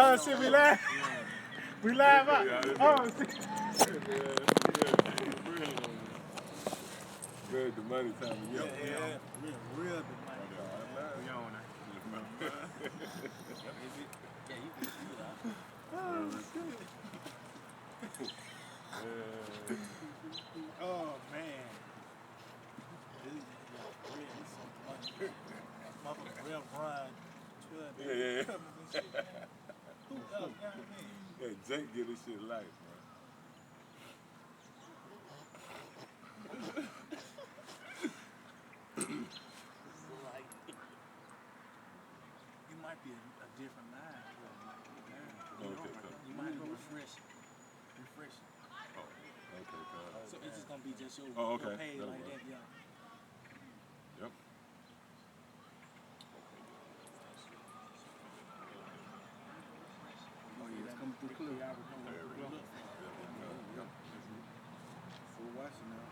Oh, shit, we laugh. We laugh out. Oh, shit. Very the money time of year. Yeah. Real the money. We on it. Yeah, you can see that. Oh, shit. Oh, man. Motherfucker, real run. Yeah. Who else? You know what I mean? Yeah, Jake get this shit life, man. You might be a different mind. Okay, you might be refreshing. Oh, okay, So it's just gonna be just your, okay. your page That'll like work. that, yeah. Yep. Oh yeah, it's coming through clear. There we go. Full watching now.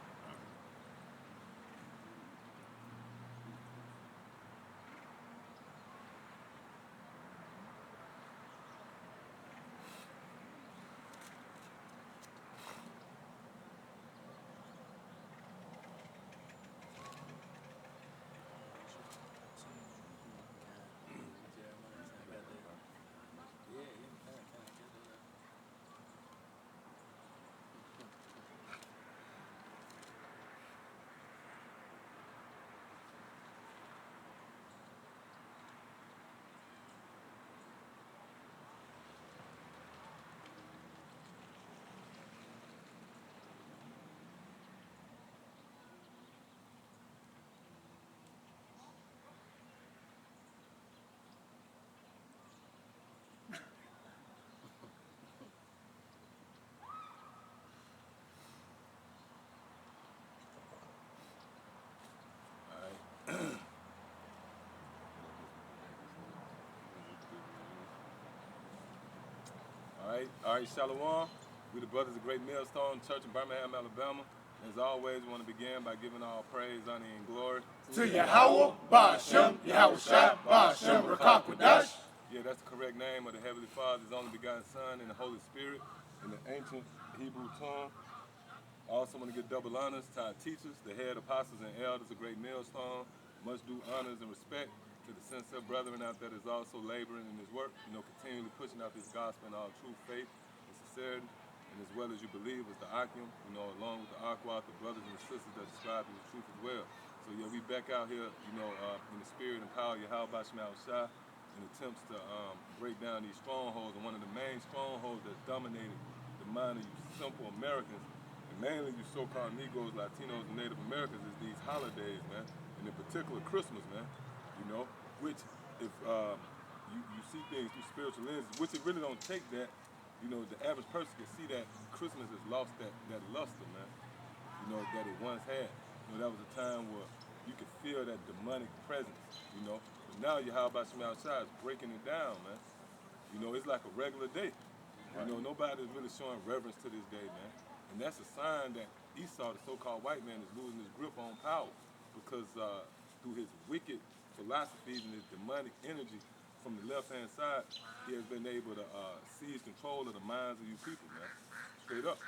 All right, Shalom. We the Brothers of Great Millstone Church in Birmingham, Alabama. As always, we want to begin by giving all praise, honor, and glory to Yahweh, Ba'ashem, Yahweh Shai, Ba'ashem, Rakakwadash. Yeah, that's the correct name of the Heavenly Father, His only begotten Son, and the Holy Spirit, in the ancient Hebrew tongue. I also want to give double honors to our teachers, the head apostles and elders of Great Millstone. Much due honors and respect to the sincere brethren out there that's also laboring in His work, continually pushing out this gospel in all true faith and sincerity, and as well as you believe is the Akim, along with the Aquat, the brothers and the sisters that describe the truth as well. So yeah, we back out here, in the spirit and power of Yahweh Shema Shai, in attempts to break down these strongholds. And one of the main strongholds that dominated the mind of you simple Americans, and mainly you so-called Negroes, Latinos, and Native Americans, is these holidays, man, and in particular Christmas, man, which if you see things through spiritual lenses, which it really don't take that, the average person can see that Christmas has lost that luster, man, that it once had. That was a time where you could feel that demonic presence, but now Yahweh Shema Shai is breaking it down, man. It's like a regular day. Nobody's really showing reverence to this day, man. And that's a sign that Esau, the so-called white man, is losing his grip on power because through his wicked philosophies and his demonic energy from the left-hand side, he has been able to seize control of the minds of you people, man. Straight up.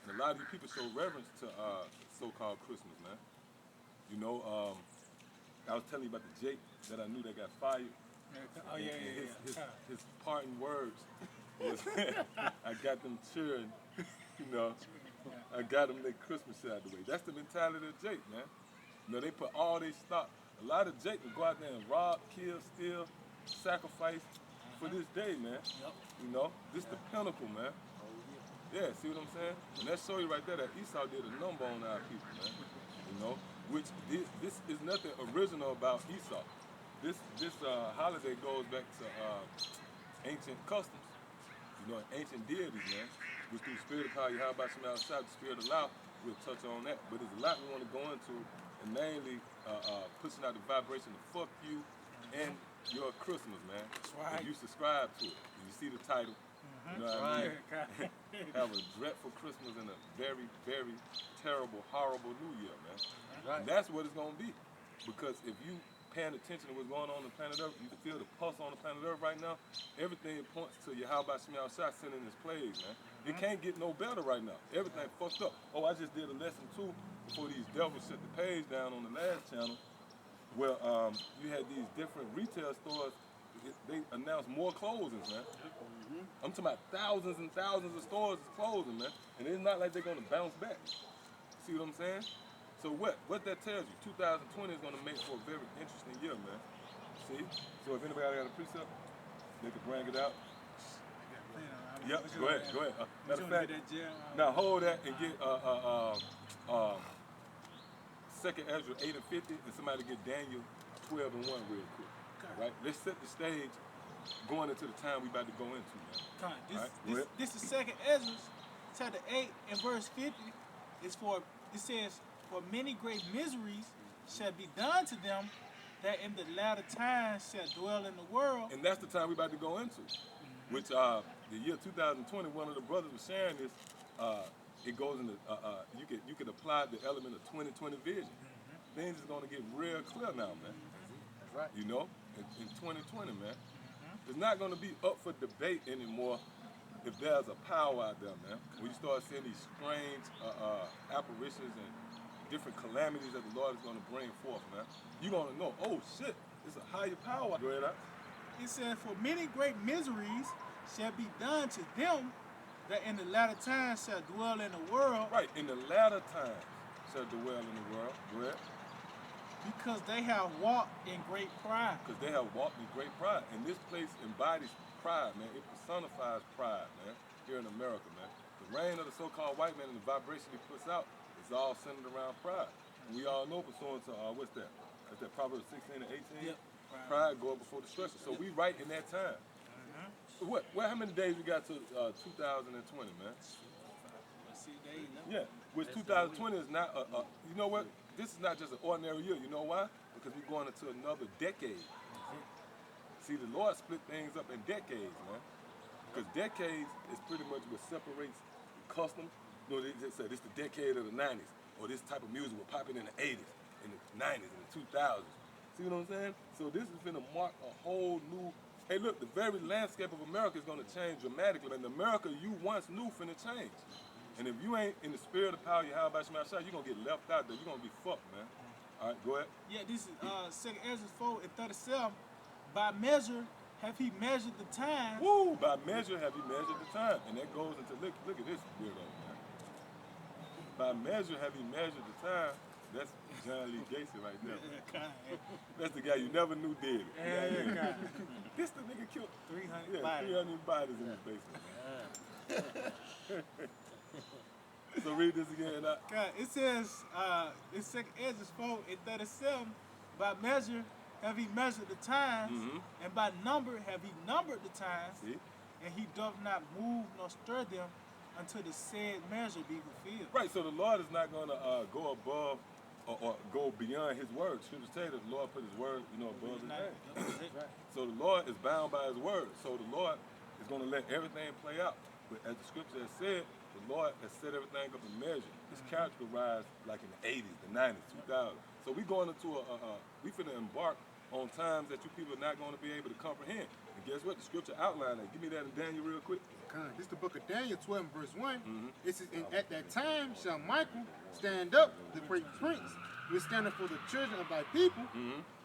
And a lot of you people show reverence to so-called Christmas, man. I was telling you about the Jake that I knew that got fired. Oh, yeah. His parting words was, I got them cheering, I got them their Christmas shit out the way. That's the mentality of Jake, man. They put all their stock. A lot of Jake will go out there and rob, kill, steal, sacrifice for this day, man. Yep. This the pinnacle, man. Yeah, see what I'm saying? And that show you right there that Esau did a number on our people, man. Which this is nothing original about Esau. This holiday goes back to ancient customs, ancient deities, man. Which through the spirit of power, Yahweh Shema Shai, the spirit of life, we'll touch on that. But there's a lot we want to go into, and mainly pushing out the vibration of fuck you and your Christmas, man. That's right. If you subscribe to it, if you see the title, you know what I mean? Have a dreadful Christmas and a very, very terrible, horrible New Year, man. Right. And that's what it's going to be. Because if you paying attention to what's going on the planet Earth, you feel the pulse on the planet Earth right now, everything points to Yahweh Shemel Shah sending his plagues, man. It can't get no better right now. Everything fucked up. Oh, I just did a lesson too before these devils shut the page down on the last channel, where you had these different retail stores. They announced more closings, man. I'm talking about thousands and thousands of stores is closing, man. And it's not like they're gonna bounce back. See what I'm saying? So what that tells you, 2020 is gonna make for a very interesting year, man. See? So if anybody got a precept, they can bring it out. Yep, go ahead. Matter of fact, now hold that and get 2nd Ezra 8 and 50, and somebody get Daniel 12 and 1 real quick. Right? Let's set the stage going into the time we about to go into, man. This is 2nd Ezra, chapter 8 and verse 50. It says, for many great miseries shall be done to them that in the latter times shall dwell in the world. And that's the time we about to go into, which the year 2020, one of the brothers was sharing this, it goes into, you could apply the element of 2020 vision. Things is going to get real clear now, man. That's right. You know, in 2020, man. It's not going to be up for debate anymore if there's a power out there, man. When you start seeing these strange apparitions and different calamities that the Lord is going to bring forth, man, you're going to know, oh shit, it's a higher power. Go ahead, It says, for many great miseries shall be done to them that in the latter times shall dwell in the world. Right, in the latter times shall dwell in the world. Go ahead. Because they have walked in great pride. Because they have walked in great pride. And this place embodies pride, man. It personifies pride, man, here in America, man. The reign of the so-called white man and the vibration he puts out is all centered around pride. And we all know pursuant to, what's that? That's that Proverbs 16 and 18? Yep. Pride go up before destruction. So we right in that time. How many days we got to 2020, man? Yeah, which 2020 is not you know what? This is not just an ordinary year. You know why? Because we're going into another decade. See, the Lord split things up in decades, man. Because decades is pretty much what separates customs. You know, they say this is the decade of the 90s, or this type of music was popping in the 80s, in the 90s, in the 2000s. See what I'm saying? So this is going to mark a whole new. Hey, look, the very landscape of America is going to change dramatically, and the America you once knew finna change. And if you ain't in the spirit of power, Yahweh Shemel Shah, you're going to get left out there. You're going to be fucked, man. All right, go ahead. Yeah, this is 2nd Ezra 4 and 37. By measure have he measured the time. Woo! By measure have he measured the time. And that goes into, look at this weirdo, man. By measure have he measured the time. That's John Lee Gacy right there. That's the guy you never knew did it. This the nigga killed 300 bodies in his basement, man. So read this again. It says, in 2nd Ezra 4 and 37, by measure have he measured the times, and by number have he numbered the times, and he doth not move nor stir them until the said measure be fulfilled. Right, so the Lord is not going to go above or go beyond his word. Scripture say that the Lord put his word, above his name. So the Lord is bound by his word. So the Lord is going to let everything play out. But as the scripture has said, the Lord has set everything up in measure. It's characterized like in the 80s, the 90s, 2000s. So we going into we finna embark on times that you people are not going to be able to comprehend. And guess what? The scripture outlined that. Give me that in Daniel real quick. This is the book of Daniel 12 and verse 1. It says, and at that time shall Michael stand up, the great prince, withstanding for the children of thy people,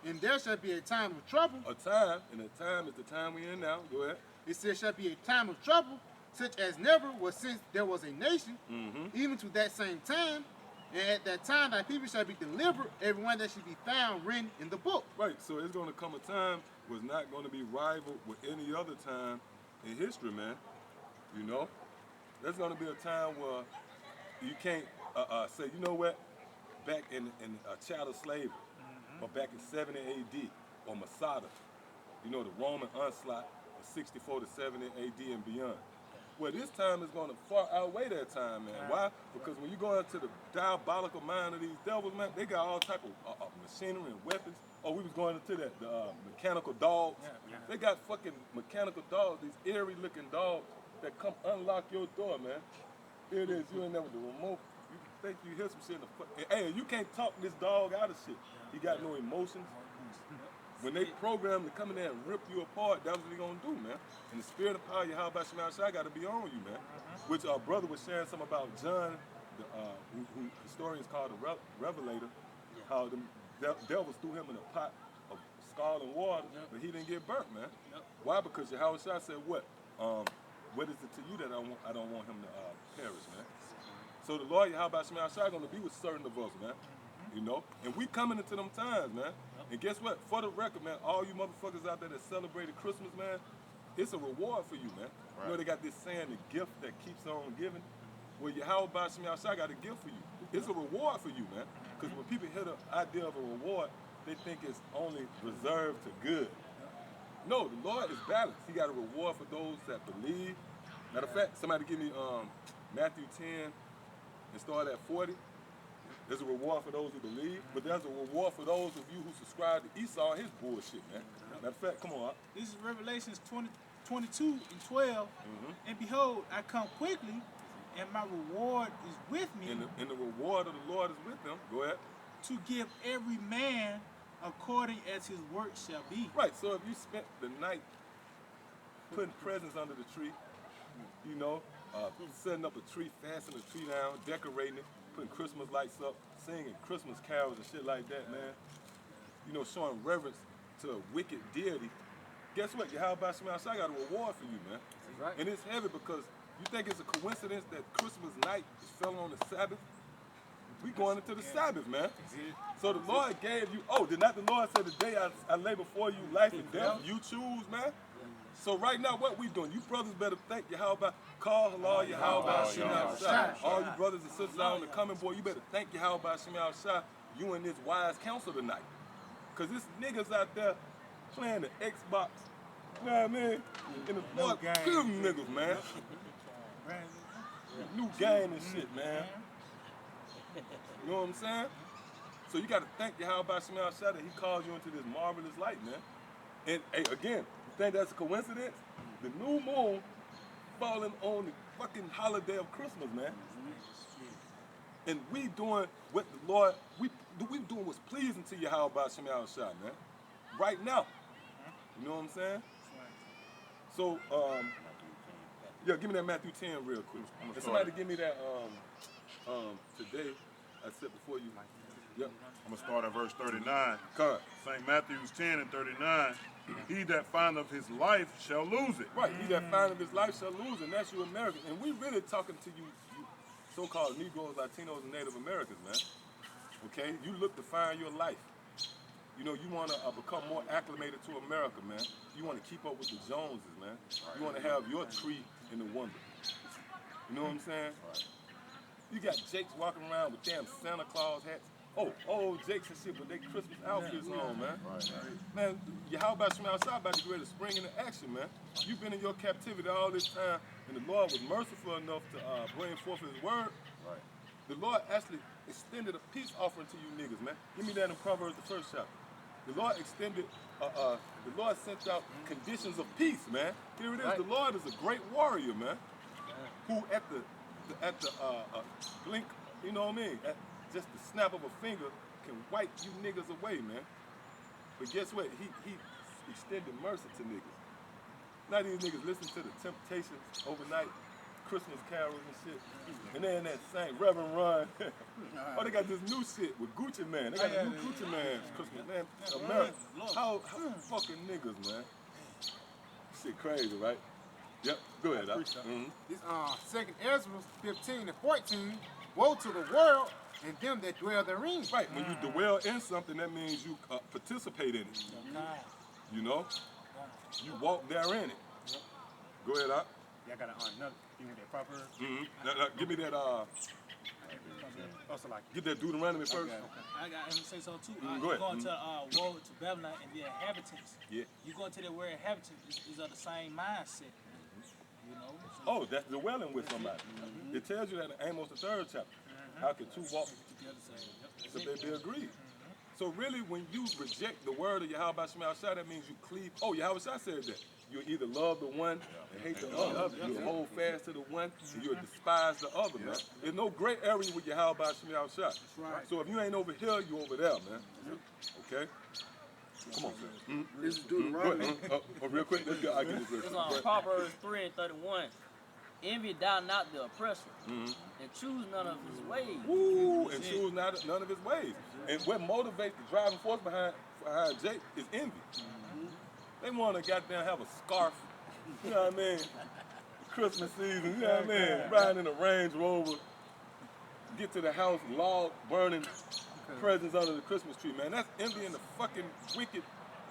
and there shall be a time of trouble. A time, and a time is the time we in now. Go ahead. It says, shall be a time of trouble, such as never was since there was a nation, even to that same time. And at that time thy people shall be delivered, everyone that should be found written in the book. Right, so it's going to come a time where it's not going to be rivaled with any other time in history, man. You know? There's going to be a time where you can't say, you know what, back in chattel slavery, or back in 70 AD, or Masada, the Roman onslaught of 64 to 70 AD and beyond. Well, this time is going to far outweigh that time, man. Why? Because when you go into the diabolical mind of these devils, man, they got all type of machinery and weapons. Oh, we was going into the mechanical dogs. They got fucking mechanical dogs, these eerie-looking dogs that come unlock your door, man. Here it is, you ain't never the remote. You think you hear some shit in the fuck. Hey, you can't talk this dog out of shit. He got no emotions. When they program to come in there and rip you apart, that's what they're going to do, man. And the spirit of power, Yahweh Shema Shai, got to be on you, man. Which our brother was sharing something about John, who historians call the Revelator, how the devils threw him in a pot of scalding water, but he didn't get burnt, man. Why? Because Yahweh Shai said, what? What is it to you that I don't want him to perish, man? So the Lord Yahweh Shema Shai going to be with certain of us, man. You know? And we coming into them times, man. And guess what? For the record, man, all you motherfuckers out there that celebrated Christmas, man, it's a reward for you, man. Right. You know they got this saying, the gift that keeps on giving. Well, Yahweh Shema Shai got a gift for you. It's a reward for you, man. Because when people hear the idea of a reward, they think it's only reserved to good. No, the Lord is balanced. He got a reward for those that believe. Matter of fact, somebody give me Matthew 10 and start at 40. There's a reward for those who believe, but there's a reward for those of you who subscribe to Esau and his bullshit, man. Matter of fact, come on. This is Revelations 22 and 12. And behold, I come quickly, and my reward is with me. And the reward of the Lord is with them. Go ahead. To give every man according as his work shall be. Right, so if you spent the night putting presents under the tree, you know, setting up a tree, fastening the tree down, decorating it, putting Christmas lights up, singing Christmas carols and shit like that, man. You know, showing reverence to a wicked deity. Guess what? Yahweh Shema Shai got a reward for you, man. Right. And it's heavy because you think it's a coincidence that Christmas night fell on the Sabbath? We going into the Sabbath, man. So the Lord gave you, did not the Lord say the day I lay before you life and death, you choose, man? So right now, what we doing? You brothers better thank Yahweh. Call halal Yahweh Shema Shai. All you brothers and sisters out on the coming boy, you better thank Yahweh Shema Shai. You in this wise counsel tonight. Because this niggas out there playing the Xbox, you know what I mean? In the Lord, good niggas, man. New game and shit, man. You know what I'm saying? So you got to thank Yahweh Shema Shai that he called you into this marvelous light, man. And hey, again, you think that's a coincidence? The new moon falling on the fucking holiday of Christmas, man. And we doing what the Lord, we doing what's pleasing to Yahweh Shema Shai, man. Right now. You know what I'm saying? So, yeah, give me that Matthew 10 real quick. And somebody give me that today. I said before you. Yep. I'm going to start at verse 39. Correct. St. Matthew's 10 and 39. He that findeth his life shall lose it. Right. He that findeth his life shall lose it. And that's you Americans. And we really talking to you so-called Negroes, Latinos, and Native Americans, man. Okay? You look to find your life. You know, you want to become more acclimated to America, man. You want to keep up with the Joneses, man. You want to have your tree in the wonder. You know what I'm saying? You got Jakes walking around with damn Santa Claus hats. Oh, Jakes and shit with their Christmas outfits on, man. Man, Yahweh Shema Shai about to get ready to spring into action, man. You've been in your captivity all this time, and the Lord was merciful enough to bring forth his word. The Lord actually extended a peace offering to you niggas, man. Give me that in Proverbs, the first chapter. The Lord extended, the Lord sent out conditions of peace, man. Here it is. The Lord is a great warrior, man. Who at the blink, you know what I mean? At just the snap of a finger can wipe you niggas away, man. But guess what? He extended mercy to niggas. Now these niggas listen to the Temptations overnight, Christmas carols and shit. And then that same Reverend Run. They got this new shit with Gucci Man. They got a new Gucci Man Christmas, man. America. How fucking niggas, man? Shit crazy, right? Yep, go ahead. This second Ezra 15 and 14, woe to the world and them that dwell therein. Right, when you dwell in something, that means you participate in it. You know? You walk there in it. Go ahead, Doc. Yeah, I got another. Give me that proper. Now, give me that. Also, like, Get that Deuteronomy first. I got to say so too. Go You ahead. going to woe to Babylon and the inhabitants. Yeah. You going to the where inhabitants is of the same mindset. You know. So That's dwelling with somebody. It tells you that in Amos the 3rd chapter. How can two walk if they be agreed? So really, when you reject the word of Yahweh Shema Shai, that means you cleave. Yahweh Shai said that. You either love the one and hate the other. You hold fast to the one and you despise the other, man. There's no gray area with Yahweh Shema Shai. So if you ain't over here, you over there, man. Okay? Come on, sir. This is Go Deuteronomy. ahead. Real quick, let's go. I'll get this real It's quick. on Proverbs 3 and 31. Envy thou not the oppressor, and choose none of his ways. Woo, and choose none of his ways. And what motivates the driving force behind Jake is envy. They want to goddamn have a scarf, you know what I mean? Christmas season, you know what I mean? Riding in a Range Rover, get to the house, log burning presents under the Christmas tree, man. That's envy and the fucking wicked,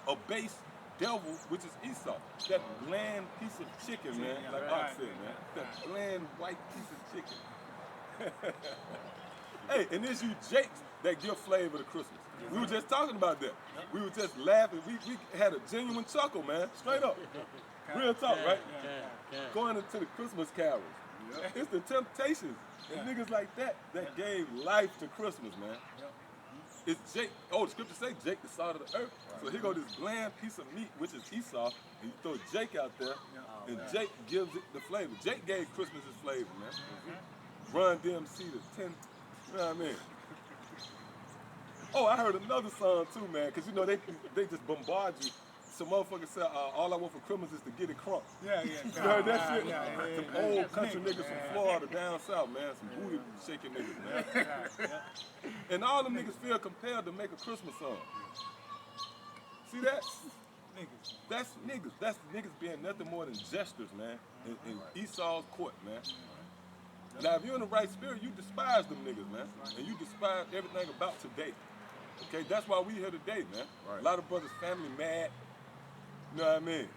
abased devil, which is Esau. That bland piece of chicken, man, like Ox said, man. That bland white piece of chicken. Hey, and it's you Jakes that give flavor to Christmas. We were just talking about that. We were just laughing. We had a genuine chuckle, man. Straight up. Real talk, right? Going into the Christmas carols. It's the Temptations and niggas like that gave life to Christmas, man. It's Jake. Oh, the scripture say Jake the salt of the earth. So here go this bland piece of meat, which is Esau, and you throw Jake out there, and Jake gives it the flavor. Jake gave Christmas his flavor, man. Run DMC the 10, you know what I mean? Oh, I heard another song too, man, because you know they just bombard you. Some motherfuckers say, all I want for Christmas is to get it crunk. Yeah. You heard that shit? Some old country niggas from Florida down south, man. Some booty shaking niggas, man. And all them niggas feel compelled to make a Christmas song. See that? Niggas. That's niggas. That's niggas being nothing more than gestures, man. In Esau's court, man. Now, if you're in the right spirit, you despise them niggas, man. And you despise everything about today. Okay, that's why we here today, man. Right. A lot of brothers' family mad. You know what I mean?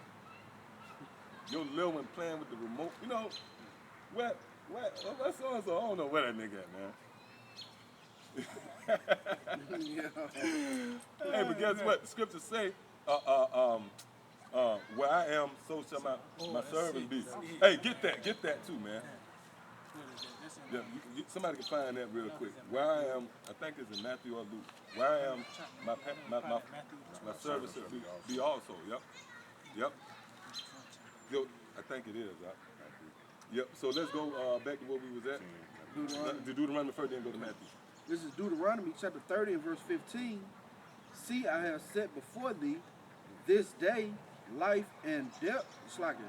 Your little one playing with the remote. You know, what so-and-so, I don't know where that nigga at, man. Hey, but guess what? The scriptures say, where I am, so shall my servant be. Hey, get that too, man. Yeah, somebody can find that real quick. Where I am, I think it's in Matthew or Luke. Where I am, my servant shall be also. Yep. Yo, I think it is. Yep. So let's go back to where we was at. Deuteronomy first, then go to Matthew. This is Deuteronomy chapter 30 and verse 15. See, I have set before thee this day life and death,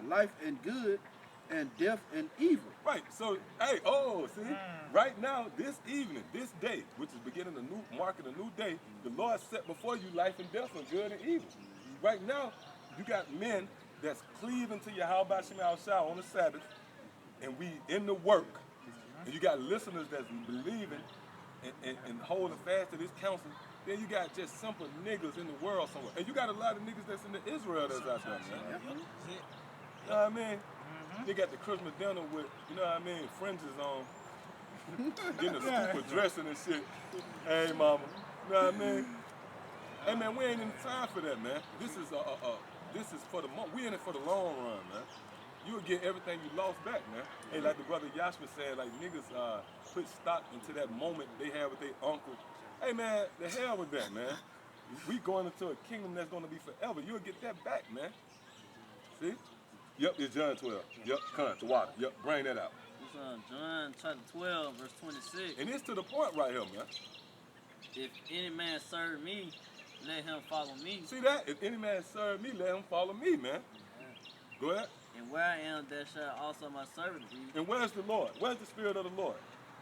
life and good, and death and evil. Right. So, hey, see, right now, this evening, this day, which is beginning marking a new day, the Lord set before you life and death and good and evil. Right now, you got men that's cleaving to Yahweh Shem Shah on the Sabbath, and we in the work, and you got listeners that's believing and holding fast to this counsel. Then you got just simple niggas in the world somewhere, and you got a lot of niggas that's in the Israel that's out there, man. You know what I mean? They got the Christmas dinner with, you know what I mean, fringes on, getting a stupid dressing and shit. Hey, mama, you know what I mean? Hey, man, we ain't in time for that, man. This is for the we in it for the long run, man. You'll get everything you lost back, man. Hey, like the brother Yashua said, like niggas put stock into that moment they had with their uncle. Hey, man, the hell with that, man. We going into a kingdom that's going to be forever. You'll get that back, man. See? Yep, it's John 12. Yep, come to water. Yep, bring that out. It's John chapter 12, verse 26. And it's to the point right here, man. If any man serve me, let him follow me. See that? If any man serve me, let him follow me, man. Go ahead. And where I am, there shall also my servant be. And where's the Lord? Where's the Spirit of the Lord?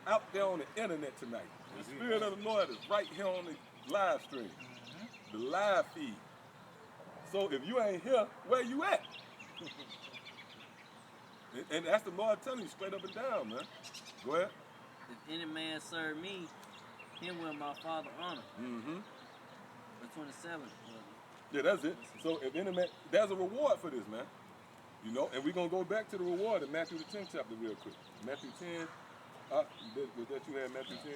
Out there on the internet tonight. The Spirit of the Lord is right here on the live stream, the live feed. So if you ain't here, where you at? And that's the Lord telling you straight up and down, man. Go ahead. If any man serve me, him will my Father honor. Verse 27. Yeah, that's it. So if any man, there's a reward for this, man. You know, and we're going to go back to the reward in Matthew the 10th chapter real quick. Matthew 10. Was that you had Matthew 10?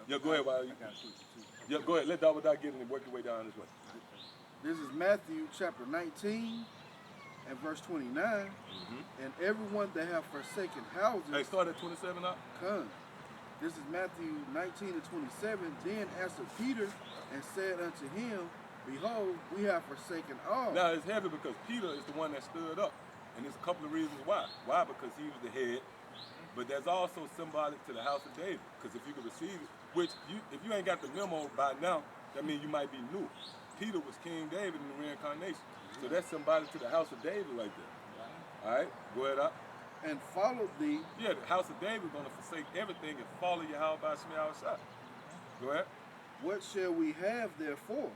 Yeah, go ahead. Yeah, go ahead. Let Dawah get in and work your way down this way. This is Matthew chapter 19 and verse 29. And everyone that have forsaken houses. Hey, start at 27 up. Come. This is Matthew 19 and 27. Then answered Peter and said unto him, Behold, we have forsaken all. Now it's heavy because Peter is the one that stood up. And there's a couple of reasons why. Why? Because he was the head. But there's also symbolic to the house of David. Because if you can receive it, which if you ain't got the memo by now, that means you might be new. Peter was King David in the reincarnation. So that's somebody to the house of David right there. All right, go ahead up. And followed thee. Yeah, the house of David is going to forsake everything and follow Yahweh Shemi Shah. Go ahead. What shall we have therefore?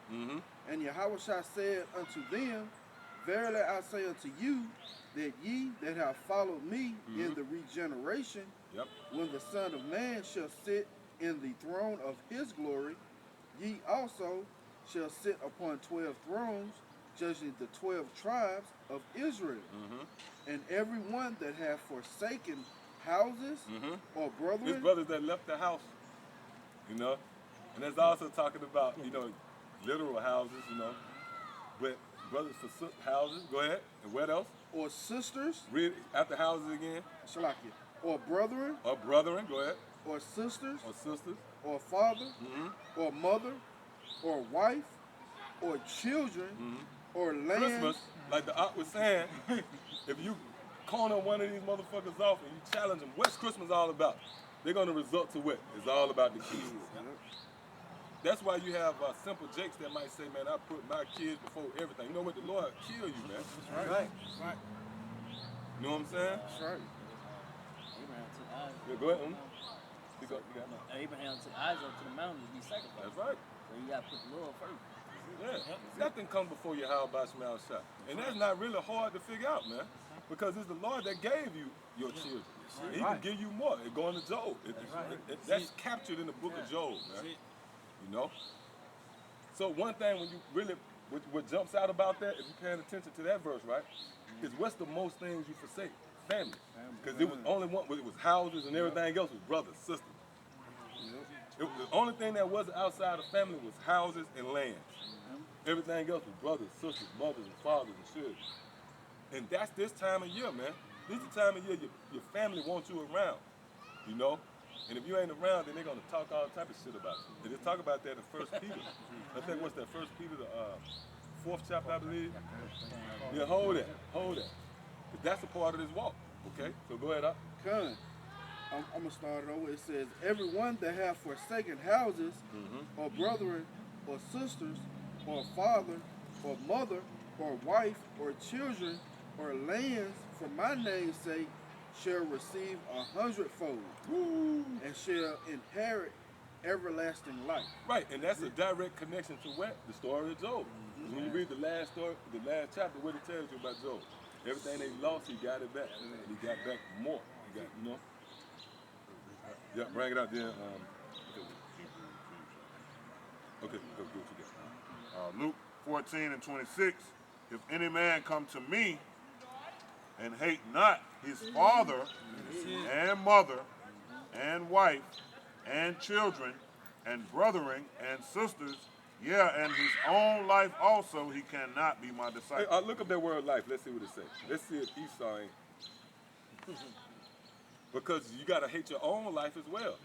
And Yahweh said unto them, Verily I say unto you, that ye that have followed me in the regeneration, when the Son of Man shall sit in the throne of his glory, ye also shall sit upon 12 thrones, judging the 12 tribes of Israel. And every one that hath forsaken houses or brethren. His brothers that left the house, you know. And that's also talking about, you know, literal houses, you know. But brothers forsook houses. Go ahead. And what else? Or sisters. Read after houses again. Shalakia. Or brethren. Or brethren. Go ahead. Or sisters. Or sisters. Or father. Or mother. Or wife. Or children. Or land. Christmas, like the Art was saying, if you corner one of these motherfuckers off and you challenge them, what's Christmas all about? They're going to result to what? It's all about the kids. That's why you have simple jakes that might say, man, I put my kids before everything. You know what? The Lord kill you, man. Right. You know what I'm saying? That's right. Abraham took Isaac. Yeah, go ahead. You got Abraham took Isaac to the mountain to be sacrificed. That's right. So you got to put the Lord first. Yeah. Nothing comes before your how about Shema Shah. And that's not really hard to figure out, man. Because it's the Lord that gave you your children. And he can give you more. It's going to Job. That's captured in the book of Job, man. You know? So one thing when you really, what jumps out about that, if you're paying attention to that verse, right, is what's the most things you forsake? Family. Because it was only one, it was houses and everything else was brothers, sisters. The only thing that wasn't outside of family was houses and land. Everything else was brothers, sisters, mothers, and fathers, and children. And that's this time of year, man. This is the time of year your family wants you around, you know? And if you ain't around, then they're going to talk all type of shit about you. And they talk about that in 1 Peter. I think what's that, 1 Peter, the 4th chapter, I believe? Yeah, hold that. But that's a part of this walk, okay? So go ahead up. Come. I'm going to start it over. It says, everyone that have forsaken houses, or brethren, or sisters, or father, or mother, or wife, or children, or lands, for my name's sake, shall receive 100-fold, and shall inherit everlasting life. Right, and that's a direct connection to what? The story of Job. When you read the last story, the last chapter, what it tells you about Job. Everything they lost, he got it back. He got back more. He got, you know? Yeah, bring it out there. Okay, go what you got. Luke 14:26. If any man come to me and hate not his father and mother and wife and children and brethren and sisters, and his own life also, he cannot be my disciple. Hey, look up that word life. Let's see what it says. Let's see if Esau ain't. Because you got to hate your own life as well.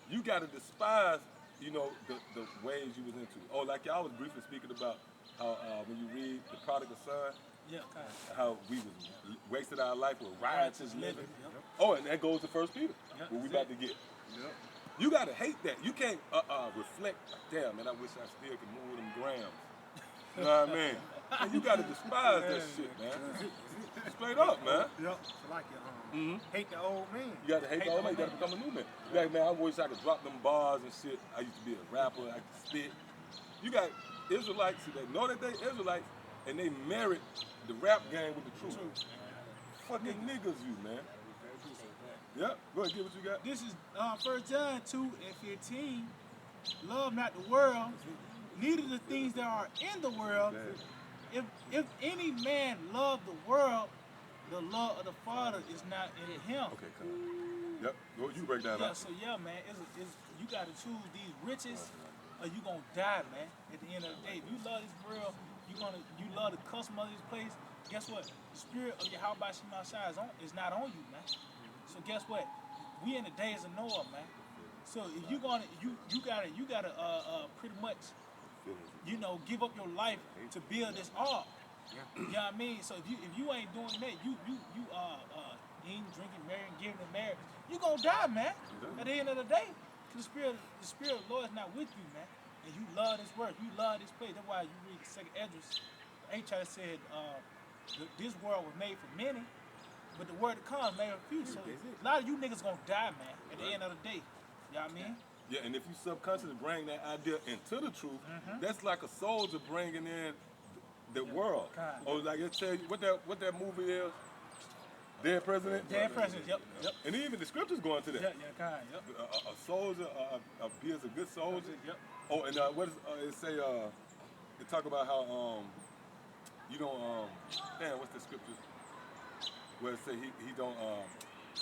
You got to despise, you know, the ways you was into. Oh, like y'all was briefly speaking about how when you read the prodigal son, how we was wasted our life with riotous living. Oh, and that goes to 1 Peter, what we about to get. You got to hate that. You can't reflect, damn, man, I wish I still could move them grams. You know what I mean? And you got to despise that shit, man. Straight up, man. Yep. Like it. Hate the old man. You got to hate the old man. You got to become a new man. You got, man, I wish I could drop them bars and shit. I used to be a rapper. I could spit. You got Israelites that know that they Israelites, and they married the rap game with the truth. Fucking niggas, you, man. Yep. Go ahead, get what you got. This is 1 John 2:15. Love not the world, neither the things that are in the world. If any man love the world, the love of the Father is not in him. Okay, come. Yep. Go, you break down that. So man, it's you got to choose these riches, or you gonna die, man. At the end of the day, if you love this world, you love the custom of this place. Guess what? The spirit of Yahweh Shema Shai is not on you, man. So guess what? We in the days of Noah, man. So if you gotta pretty much, you know, give up your life to build this ark. You know what I mean? So if you ain't doing that, you eating, drinking, marrying, giving in marriage, you gonna die, man. At the end of the day, the spirit of the Lord is not with you, man. and you love this work, you love this place. That's why you read the second Esdras. H.I. said, this world was made for many, but the word to come made for few. So a lot of you niggas gonna die, man, at the end of the day. You know what I mean? Yeah, and if you subconsciously bring that idea into the truth, that's like a soldier bringing in the world. Or like it tell you what that movie is. Dead President? Dead President, yep. And even the scriptures go into that. Yep. A soldier, be as a good soldier. Yep. Oh, and what is it say? They talk about how you don't damn, what's the scripture? Where it say he don't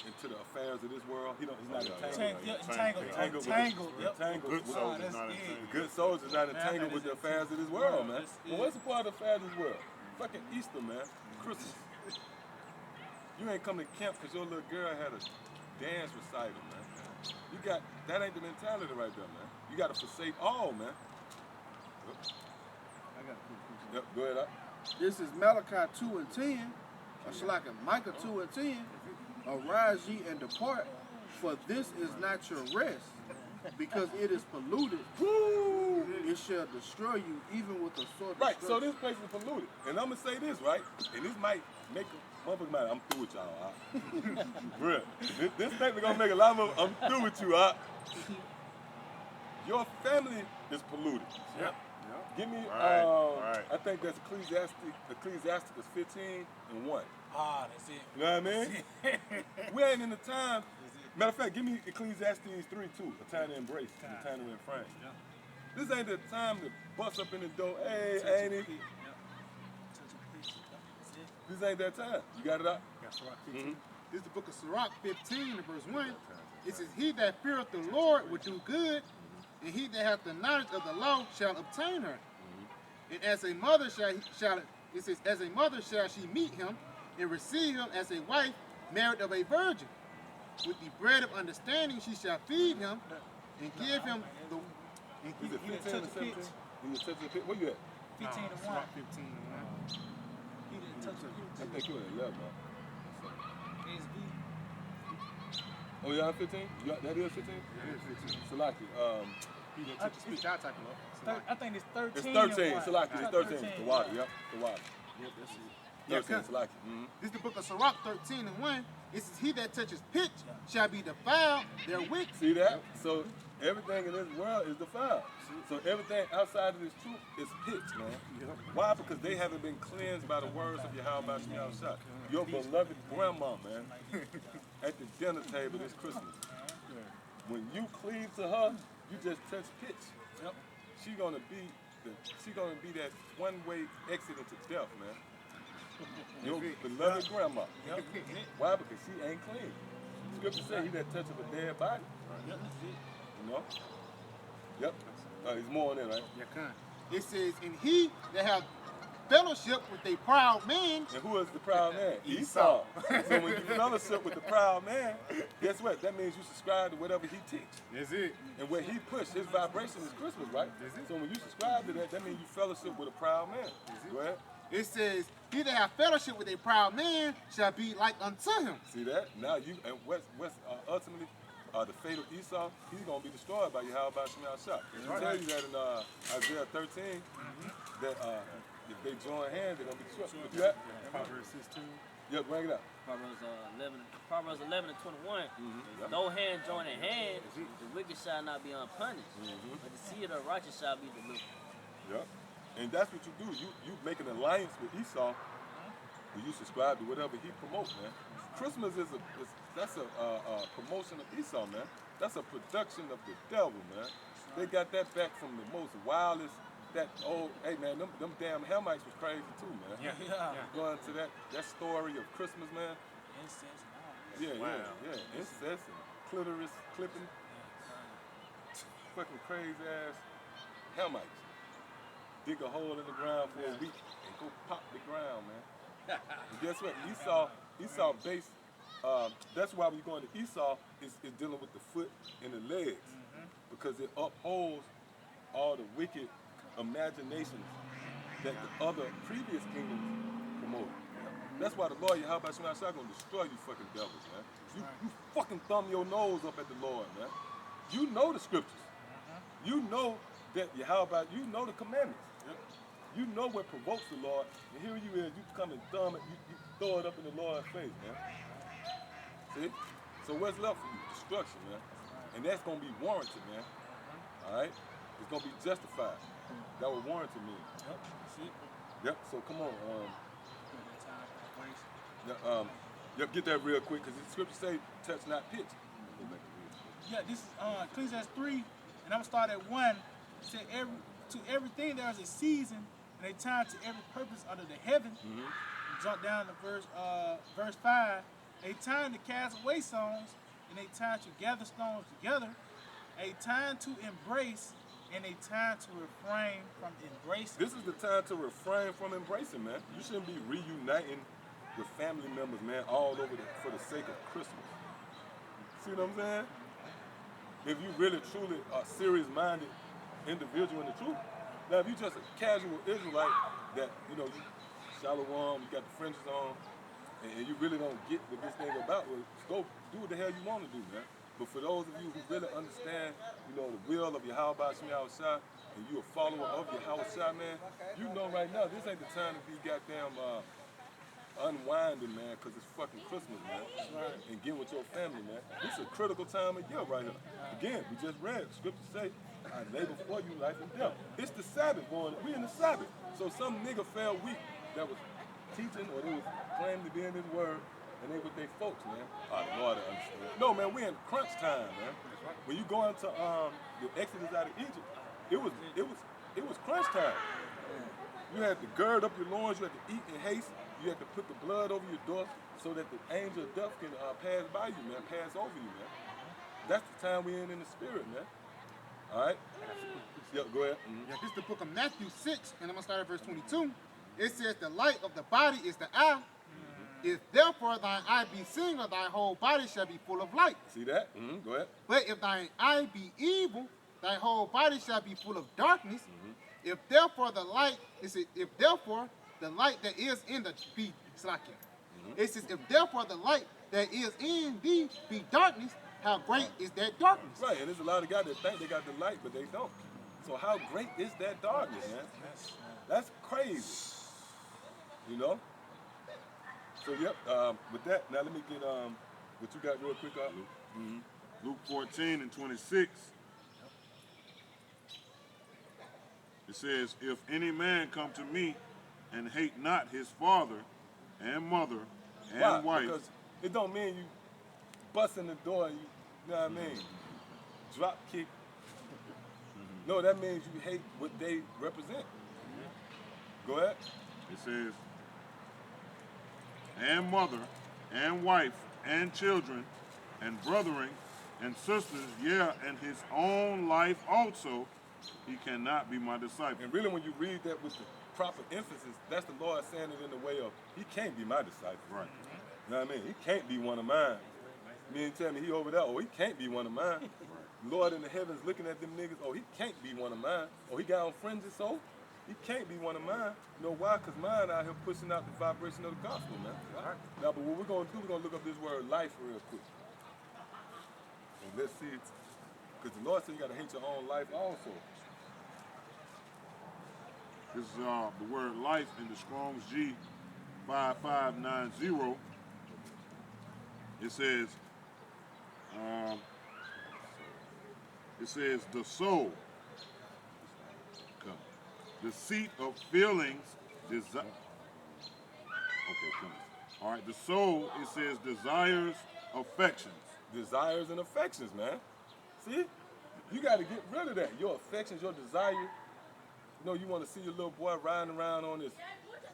into the affairs of this world. He's not entangled. Good soldiers not entangled. The good soldier's not entangled with the affairs of this world, man. Well, what's the part of the affairs of this world? Fucking Easter, man. Christmas. You ain't come to camp because your little girl had a dance recital, man. That ain't the mentality right there, man. You got to forsake all, man. I got a quick question. Yep, go ahead. This is Malachi 2 and 10. Or Shalaka, Micah 2 and 10. Arise ye and depart, for this is not your rest, because it is polluted. Woo! It shall destroy you, even with a sword. Right, so this place is polluted. And I'm going to say this, right? And this might make a motherfucker mad. I'm through with y'all, Real. This statement going to make a lot of I'm through with you, Your family is polluted. Yep. Give me, Right. I think that's Ecclesiasticus 15 and 1. That's it. You know what I mean? We ain't in the time. Matter of fact, give me Ecclesiastes 3 too. A time to embrace, a time to refrain. Yep. This ain't the time to bust up in the door. Hey, ain't it? This ain't that time. You got it up? Got Sirach 15. This is the book of Sirach 15, verse 1. It says, he that feareth the Lord will do good, and he that hath the knowledge of the law shall obtain her. And as a mother it says, as a mother shall she meet him, and receive him as a wife married of a virgin. With the bread of understanding she shall feed him, and give him the... Is it 15 and 17? You touch the pit? Where you at? 15 and 1. Sirach 15 and 1. He didn't touch the I think you at 11, man. ASB. Oh, y'all 15? That is 15? Yeah, it is 15. Salaki. He didn't touch the speech, I'll type it up. I think it's 13. It's 13. and Salaki. It's 13. The water. Yeah. Yep. The water. Yep, that's it. 13. Salaki. This is the book of Sirach 13 and 1. It says, he that touches pitch shall be defiled, their wick. See that? So everything in this world is defiled. So everything outside of this truth is pitch, man. Why? Because they haven't been cleansed by the words of Yahweh Shem Shah. Your beloved grandma, man, at the dinner table this Christmas. When you cleave to her, you just touch pitch. Yep. She gonna be that one-way exit into death, man. Your beloved grandma. Yep. Why? Because she ain't clean. Scripture says he that touches a dead body. Yep, that's it. You know? Yep. There's more on there, right? Yeah, kind. It says, and he that have fellowship with a proud man. And who is the proud man? Esau. So when you fellowship with the proud man, guess what? That means you subscribe to whatever he teach. That's it. And what he pushed, his vibration is Christmas, right? So when you subscribe to that, that means you fellowship with a proud man. Go ahead. It says, he that have fellowship with a proud man shall be like unto him. See that? Now you, and what's ultimately the fate of Esau, he's going to be destroyed by Yahweh Shem Shah. It tell you that in Isaiah 13, that if they join hands, they're going to be destroyed. What you at? Proverbs 16. Yeah, bring it up. Proverbs 11 and 21. No hand join in hand, the wicked shall not be unpunished, but the seed of the righteous shall be delivered. Yep. And that's what you do. You make an alliance with Esau, and you subscribe to whatever he promotes, man. Christmas is a promotion of Esau, man. That's a production of the devil, man. They got that back from the most wildest. Hey man, them damn Hamites was crazy too, man. Yeah. Going to that story of Christmas, man. Incest and all. Yeah. Incest and clitoris clipping. Fucking crazy ass Hamites. Dig a hole in the ground for a week and go pop the ground, man. And guess what? Esau based. That's why when you're going to Esau, is dealing with the foot and the legs, because it upholds all the wicked imaginations that the other previous kingdoms promoted. That's why the Lord Yahweh Shem Shah gonna destroy you fucking devils, man. You fucking thumb your nose up at the Lord, man. You know the scriptures. You know that how about you know the commandments? You know what provokes the Lord, and here you is, you come and thumb it, you throw it up in the Lord's face, man. See? So what's left for you? Destruction, man. And that's gonna be warranted, man. Alright? It's gonna be justified. That what warranted mean. Yep. See? Yep, so come on. Yep, get that real quick, because the scripture say, touch not pitch. Yeah, this is Ecclesiastes 3, and I'm gonna start at 1. It said to everything there is a season and a time to every purpose under the heaven. Jump down to verse 5. A time to cast away stones, and a time to gather stones together, a time to embrace, and a time to refrain from embracing. This is the time to refrain from embracing, man. You shouldn't be reuniting with family members, man, all over for the sake of Christmas. See what I'm saying? If you really, truly are serious-minded individual in the truth. Now, if you just a casual Israelite that, you shallow on, you got the fringes on, and you really don't get what this thing about, well, go do what the hell you want to do, man. But for those of you who really understand, the will of Yahweh Shai, and you a follower of Yahweh, man, you know right now, this ain't the time to be goddamn unwinding, man, because it's fucking Christmas, man. And get with your family, man. This is a critical time of year right here. Again, we just read, scripture say, I lay before you life and death. It's the Sabbath, boy. We in the Sabbath. So some nigga fell weak that was teaching or they was claiming to be in his word, and they with their folks, man. Oh, the Lord understand. No, man, we in crunch time, man. When you go into the Exodus out of Egypt, it was crunch time. You had to gird up your loins, you had to eat in haste, you had to put the blood over your door so that the angel of death can pass by you, man, pass over you, man. That's the time we in the spirit, man. All right? Yep, go ahead. Yeah, this is the book of Matthew 6, and I'm going to start at verse 22. It says, the light of the body is the eye. If therefore thine eye be single, thy whole body shall be full of light. See that? Go ahead. But if thine eye be evil, thy whole body shall be full of darkness. If therefore the light that is in the be slacking. It says, if therefore the light that is in thee be darkness, how great is that darkness? Right, and there's a lot of guys that think they got the light, but they don't. So how great is that darkness, man? That's crazy. So yep, with that, now let me get what you got real quick, Luke. Luke 14 and 26. It says, if any man come to me and hate not his father and mother and wife. Because it don't mean you bust in the door and you know what I mean, drop kick. No, that means you hate what they represent. Go ahead. It says, and mother, and wife, and children, and brethren, and sisters, yeah, and his own life also, he cannot be my disciple. And really when you read that with the proper emphasis, that's the Lord saying it in the way of, he can't be my disciple. Right. You know what I mean? He can't be one of mine. Me and tell me he over there, oh, he can't be one of mine. Lord in the heavens looking at them niggas, oh, he can't be one of mine. Oh, he got on fringes, so he can't be one of mine. You know why? Because mine out here pushing out the vibration of the gospel, man. Right. Now, but what we're going to do, we're going to look up this word life real quick. And let's see, because the Lord said you got to hate your own life also. This is the word life in the Strong's G 5590. It says the soul, the seat of feelings, Okay, come on. All right, the soul, it says desires, affections. Desires and affections, man. See? You got to get rid of that. Your affections, your desire. You know, you want to see your little boy riding around on this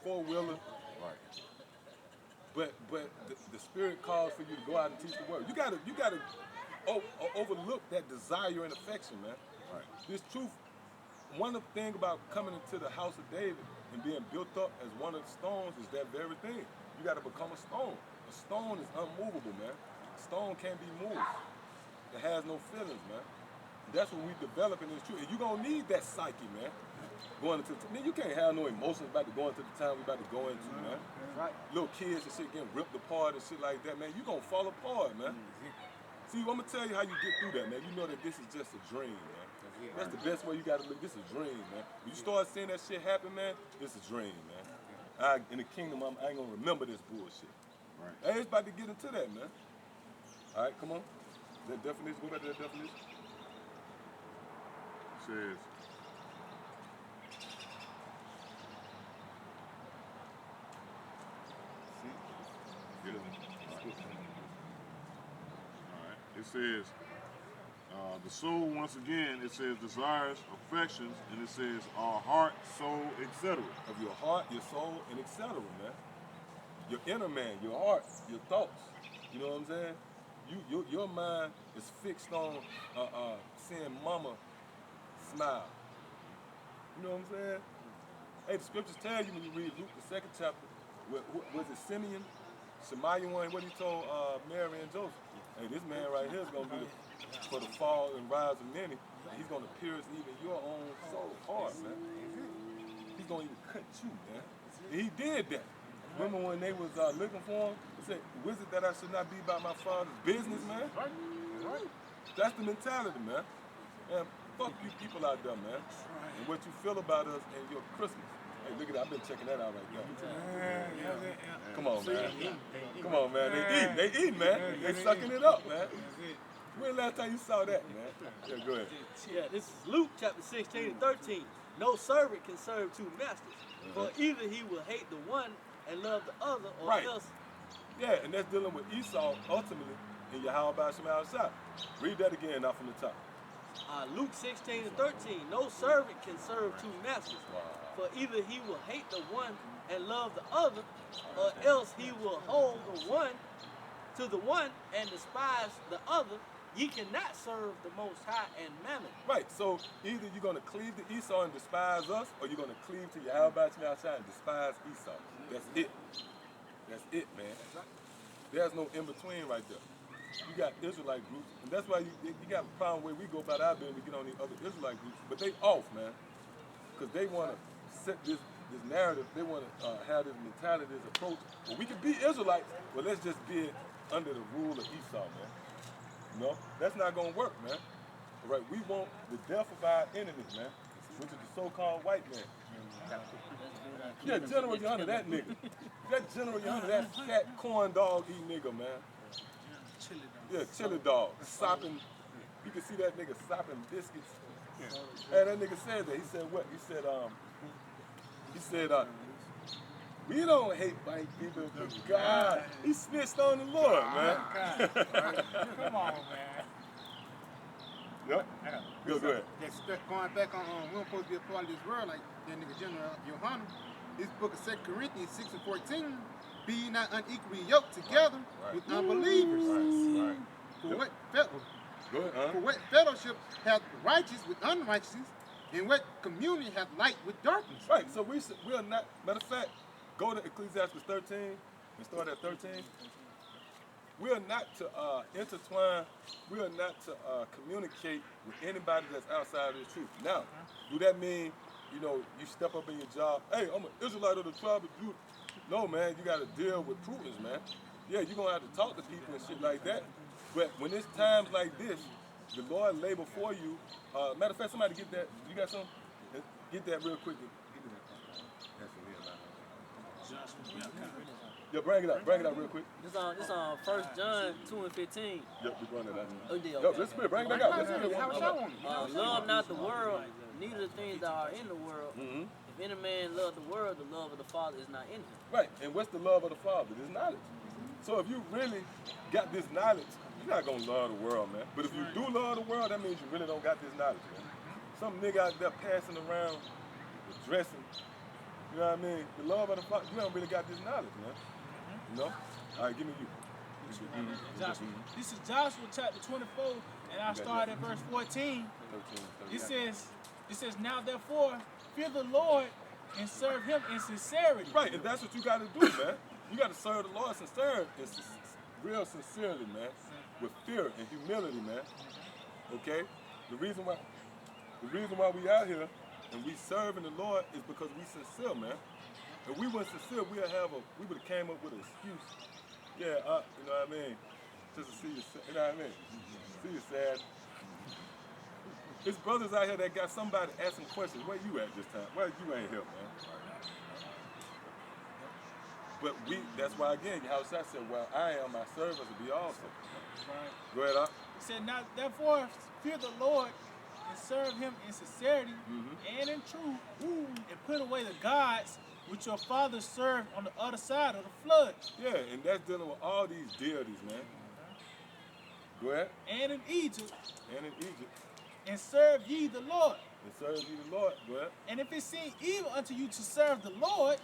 four-wheeler. Right. But the Spirit calls for you to go out and teach the word. You gotta overlook that desire and affection, man. Right. This truth. One of the things about coming into the house of David and being built up as one of the stones is that very thing. You got to become a stone. A stone is unmovable, man. A stone can't be moved. It has no feelings, man. That's what we developing this truth. And you're going to need that psyche, man. You can't have no emotions about to go into the time we're about to go into, man. Right. Little kids and shit getting ripped apart and shit like that, man. You're going to fall apart, man. See, I'm going to tell you how you get through that, man. You know that this is just a dream, man. That's the best way you got to look. This is a dream, man. When you start seeing that shit happen, man, this is a dream, man. In the kingdom, I ain't gonna remember this bullshit. Right. Hey, it's about to get into that, man. All right, come on. That definition, go back to that definition. It says, it says, the soul, once again, it says desires, affections, and it says our heart, soul, etc. Of your heart, your soul, and etc., man. Your inner man, your heart, your thoughts. You know what I'm saying? Your mind is fixed on seeing mama smile. You know what I'm saying? Hey, the scriptures tell you when you read Luke, the 2nd chapter, was it Simeon? Shemaiah one, what he told Mary and Joseph. Hey, this man right here is going to be for the fall and rise of many. He's going to pierce even your own soul heart, man. He's going to even cut you, man. And he did that. Remember when they was looking for him? He said, "Was it that I should not be about my father's business, man?" Right. That's the mentality, man. And fuck you people out there, man. And what you feel about us and your Christmas. Hey, look at that. I've been checking that out right now. Come on, man. Come on, man. They eat, man. They sucking it up, man. When last time you saw that, man? Yeah, go ahead. Yeah, this is Luke chapter 16 and 13. No servant can serve two masters, for either he will hate the one and love the other, or else. Yeah, and that's dealing with Esau ultimately in Yahweh Shema Shah. Read that again, not from the top. Luke 16 and 13. No servant can serve two masters, for either he will hate the one and love the other, or else he will hold the one to the one and despise the other. Ye cannot serve the Most High and mammon. Right, so either you're going to cleave to Esau and despise us, or you're going to cleave to Yahweh Shema Shah and despise Esau. That's it. That's it, man. There's no in-between right there. You got Israelite groups, and that's why you got a problem where we go about our business, we get on the other Israelite groups, but they off, man. Because they want to set this narrative, they want to have this mentality, this approach. Well, we can be Israelites, but let's just be it under the rule of Esau, man. No, that's not going to work, man. All right, we want the death of our enemies, man, which is the so-called white man. Yeah, General Yonder, that nigga. That General Yonder, that fat corn dog eating nigga, man. Yeah, chili dog. Sopping. You can see that nigga sopping biscuits. Hey, that nigga said that. He said what? He said, we don't hate white people, but God, he snitched on the Lord, man. Come on, man. Yep. Go ahead. That's going back on, we don't supposed to be a part of this world like that nigga General Yohanan. This book of 2 Corinthians 6 and 14. Be ye not unequally yoked together with unbelievers. Right. For what fellowship hath righteous with unrighteousness, and what communion hath light with darkness? Right, so we are not, matter of fact, go to Ecclesiastes 13 and start at 13. We are not to intertwine, we are not to communicate with anybody that's outside of the truth. Now, do that mean, you step up in your job, hey, I'm an Israelite of the tribe of Judah? No, man, you got to deal with prudence, man. Yeah, you're going to have to talk to people and shit like that. But when it's times like this, the Lord lay before you. Matter of fact, somebody get that. You got some? Get that real quick. Yeah, bring it out real quick. This on 1 John 2 and 15. Yep, we bring it out. Oh, yeah, Yo, okay. let's bring it back out. Let's hear it. Love not the world, neither the things that are in the world. If any man love the world, the love of the Father is not in him. Right, and what's the love of the Father? This knowledge. So if you really got this knowledge, you're not going to love the world, man. But if you do love the world, that means you really don't got this knowledge, man. Some nigga out there passing around, dressing, you know what I mean? The love of the Father, you don't really got this knowledge, man. You know? All right, give me you. Joshua. This is Joshua chapter 24, and I'll start at verse 14. It says, now therefore, fear the Lord and serve him in sincerity. Right, and that's what you got to do, man. You got to serve the Lord real sincerely, man, with fear and humility, man. Okay? The reason why we out here and we serving the Lord is because we sincere, man. If we weren't sincere, we would have came up with an excuse. Yeah, you know what I mean? Just to see you, you know what I mean? See you sad. It's brothers out here that got somebody asking questions. Where you at this time? Where you ain't here, man? But that's why again, Yahushua said, well, I am my servants to be also. Right. Go ahead, Up. He said, now therefore fear the Lord and serve him in sincerity and in truth, and put away the gods which your fathers served on the other side of the flood. Yeah, and that's dealing with all these deities, man. Go ahead. And in Egypt. And in Egypt. And serve ye the Lord. And serve ye the Lord. Go ahead. And if it seem evil unto you to serve the Lord,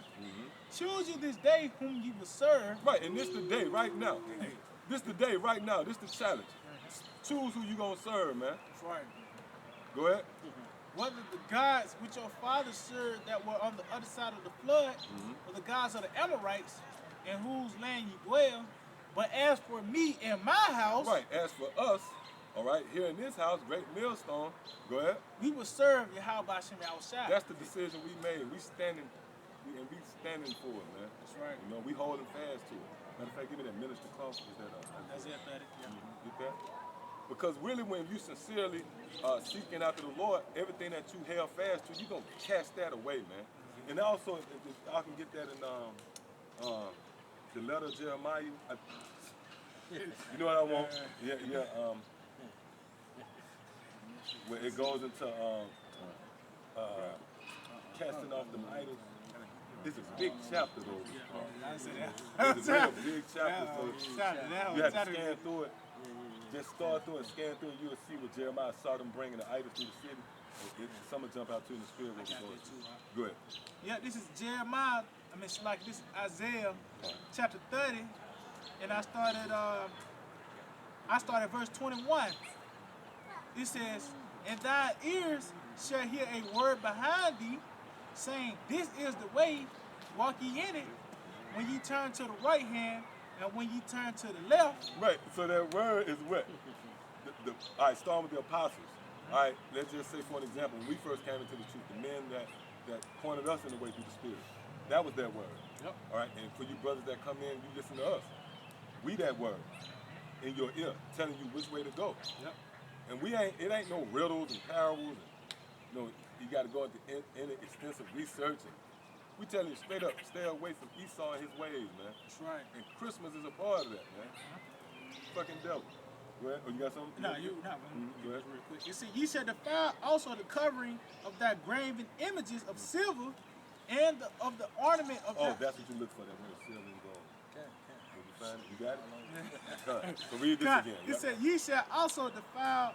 choose you this day whom you will serve. Right, and this the day right now. This the day right now. This the challenge. Choose who you gonna serve, man. That's right. Go ahead. Whether the gods which your fathers served that were on the other side of the flood, or the gods of the Amorites, in whose land you dwell. But as for me and my house, right, as for us, all right, here in this house, Great Millstone, go ahead. We will serve Yahweh Shem Yahushua. That's the decision we made. We standing for it, man. That's right. You know, we holding fast to it. Matter of fact, give me that minister cloth. Is that That's it, buddy. Yeah. Get that? Because really, when you sincerely seeking after the Lord, everything that you held fast to, you're going to cast that away, man. And also, if I can get that in the letter of Jeremiah. You know what I want? Yeah. Where it goes into casting off them idols. This is a big chapter, though. It's a real big chapter, so you have to scan through it. Just start through and scan through, and you'll see what Jeremiah saw them bringing the idols through the city. Some will jump out to you in the spirit. Go ahead. Yeah, this is Jeremiah. It's like this is Isaiah chapter 30, and I started verse 21. It says, "And thy ears shall hear a word behind thee, saying, This is the way, walk ye in it, when ye turn to the right hand, and when ye turn to the left." Right, so that word is what? All right, starting with the apostles. All right, let's just say, for an example, when we first came into the truth, the men that pointed us in the way through the Spirit, that was that word. Yep. All right, and for you brothers that come in, you listen to us. We that word in your ear, telling you which way to go. Yep. And it ain't no riddles and parables. And, you got to go into any extensive research. And we tell you straight up, stay away from Esau and his ways, man. That's right. And Christmas is a part of that, man. Fucking devil. Go ahead. Oh, you got something? No, you not. Go ahead. Real quick. It said, "Ye shall defile also the covering of thy graven images of silver, and of the ornament of Oh, that's what you look for, that word silver and gold. Did you find it? You got it? So read this again. It said, "Ye shall also defile."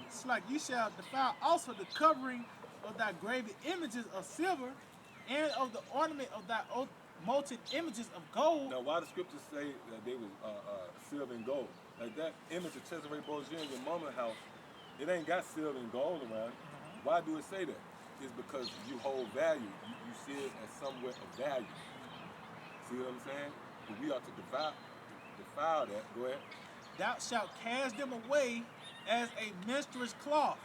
It's like ye shall defile also the covering of thy graven images of silver, and of the ornament of thy molten images of gold. Now, why the scriptures say that they was silver and gold? Like that image of Cesare Borgia in your mama's house, it ain't got silver and gold around it. Why do it say that? It's because you hold value. You see it as somewhat of value. See what I'm saying? But we ought to defile that. Go ahead. Thou shalt cast them away as a menstruous cloth.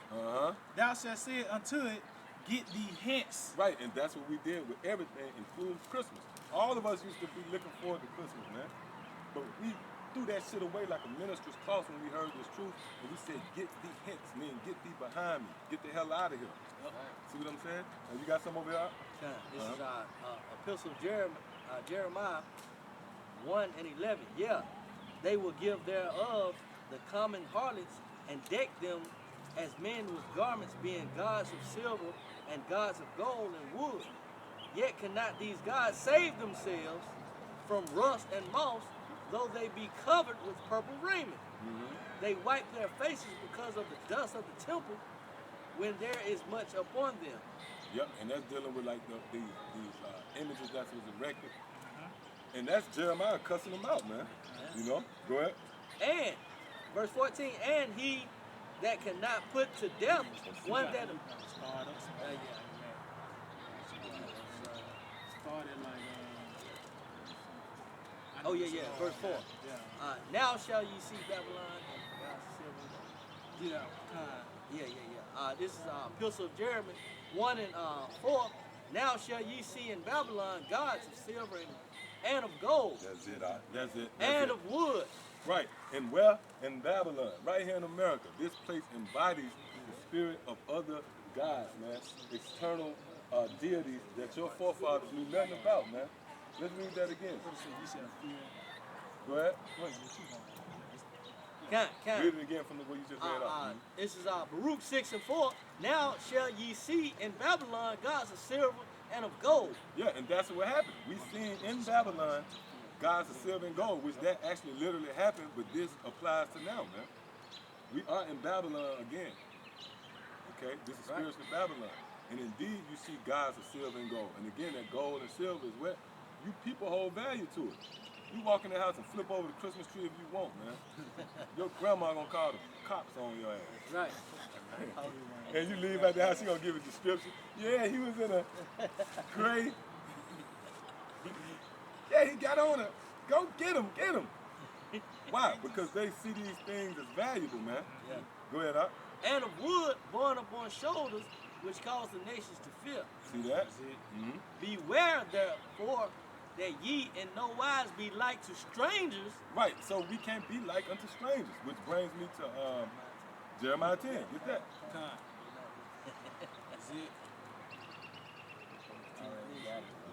Thou shalt say unto it, Get thee hence. Right, and that's what we did with everything, including Christmas. All of us used to be looking forward to Christmas, man. But we threw that shit away like a minister's cloth when we heard this truth, and we said, get thee hence, meaning get thee behind me. Get the hell out of here. See what I'm saying? You got some over here? This is Epistle of Jeremiah 1 and 11. Yeah, they will give thereof the common harlots and deck them as men with garments, being gods of silver and gods of gold and wood. Yet cannot these gods save themselves from rust and moss, though they be covered with purple raiment. They wipe their faces because of the dust of the temple, when there is much upon them. Yep, and that's dealing with like these images that was erected. And that's Jeremiah cussing them out, man. You know? Go ahead. And, verse 14, and he that cannot put to death one that... Oh, yeah, verse 4. Now shall ye see Babylon and God's silver. This is Epistle of Jeremy 1 and 4. Now shall ye see in Babylon gods of silver and of gold. That's it. That's it. And of wood. Right. And where? In Babylon. Right here in America. This place embodies the spirit of other gods, man. External deities that your forefathers knew nothing about, man. Let's read that again. Go ahead. Can. Read it again from the way you just read out. This is Baruch 6:4. Now shall ye see in Babylon gods of silver and of gold. Yeah, and that's what happened. We seen in Babylon gods of silver and gold, which that actually literally happened, but this applies to now, man. We are in Babylon again. Okay, this is spiritual Babylon. And indeed, you see gods of silver and gold. And again, that gold and silver is what you people hold value to it. You walk in the house and flip over the Christmas tree if you want, man. Your grandma gonna call the cops on your ass. Right. And you leave out the house, she gonna give a description. Yeah, he was in a gray. Yeah, he got on a. Go get him, get him. Why? Because they see these things as valuable, man. Yeah. Go ahead, Doc. And of wood borne upon shoulders, which cause the nations to fear. See that? Mm-hmm. Beware therefore that ye in no wise be like to strangers. Right, so we can't be like unto strangers, which brings me to Jeremiah 10. Get that? Is it?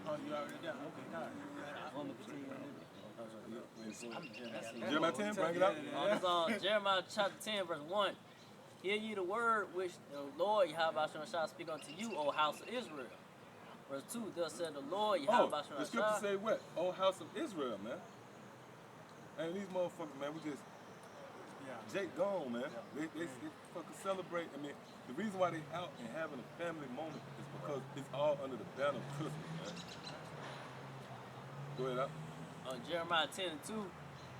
Oh, you already done? Okay, God. Jeremiah 10, bring it up. It's on Jeremiah chapter 10, verse 1. Hear ye the word which the Lord Yahweh shall speak unto you, O house of Israel. Verse 2, thus said the Lord Yahweh The scripture say what? O house of Israel, man. And these motherfuckers, man, we just, Jake gone, man. They fucking celebrate. I mean, the reason why they out and having a family moment is because it's all under the banner of Christmas, man. Go ahead, up. On Jeremiah 10 and 2,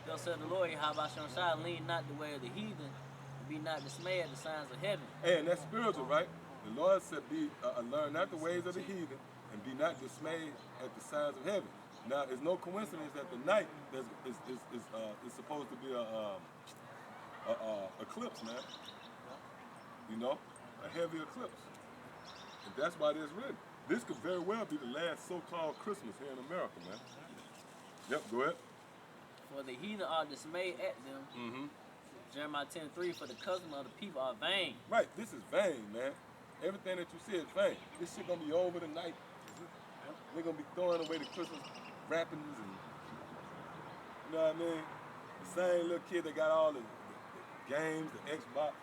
thus said the Lord Yahweh shall lean not the way of the heathen, and be not dismayed at the signs of heaven. Hey, and that's spiritual, right? The Lord said, learn not the ways of the heathen, and be not dismayed at the signs of heaven. Now, it's no coincidence that the night is supposed to be a eclipse, man. You know, a heavy eclipse. And that's why this written. This could very well be the last so-called Christmas here in America, man. Yep, go ahead. For the heathen are dismayed at them. Mm-hmm. Jeremiah 10:3, for the custom of the people are vain. Right, this is vain, man. Everything that you see is vain. This shit gonna be over tonight. They're gonna be throwing away the Christmas wrappings and, you know what I mean? The same little kid that got all the games, the Xbox,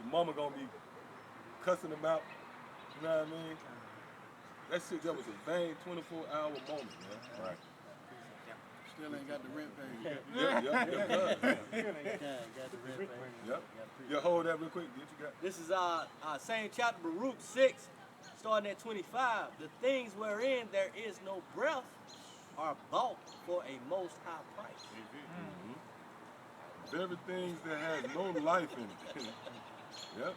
the mama gonna be cussing them out, you know what I mean? That shit, that was a vain 24-hour moment, man. Right. Still ain't got the rent paid. Yep. Yeah, hold that real quick. What you got? This is our same chapter, Baruch 6, starting at 25. The things wherein there is no breath are bought for a most high price. Mm-hmm. Very things that has no life in it. Yep.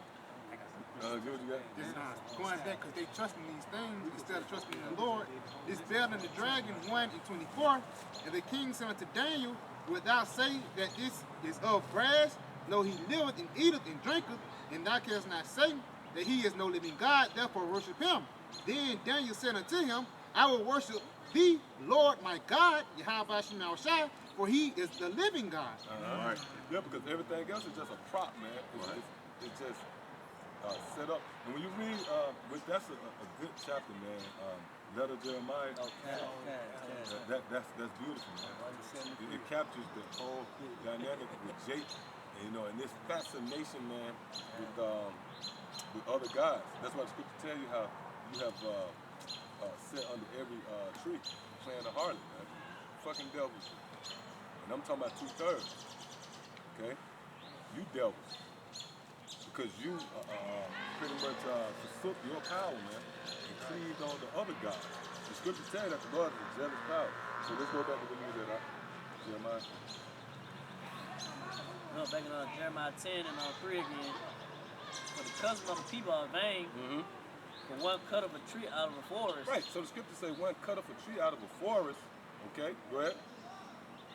What you got? This is going back because they trusting these things instead of trusting in the Lord. It's better than the dragon 1 and 24. And the king said unto Daniel, wilt thou say that this is of brass? No, he liveth and eateth and drinketh, and thou canst not say that he is no living God, therefore worship him. Then Daniel said unto him, I will worship thee, Lord my God, Yahweh Shema Shai, for he is the living God. Right. Yeah, because everything else is just a prop, man. It's just set up. And when you read, that's a good chapter, man. Letter Jeremiah. That's beautiful, man. It captures the whole dynamic with Jake, and, you know, and this fascination, man, with other guys. That's why the scripture tell you how you have set under every tree playing the harlot, man. Fucking devils. And I'm talking about 2/3. Okay? You devils. Because you pretty much forsook your power, man, and cleaved on the other gods. The scripture tell you that the Lord is a jealous power. So let's go back to the news that Jeremiah. No, back in Jeremiah 10 and 3 again. For the custom of the people are vain. Mm-hmm. For one cut of a tree out of a forest. Right, so the scripture say one cut off a tree out of a forest. Okay, go ahead.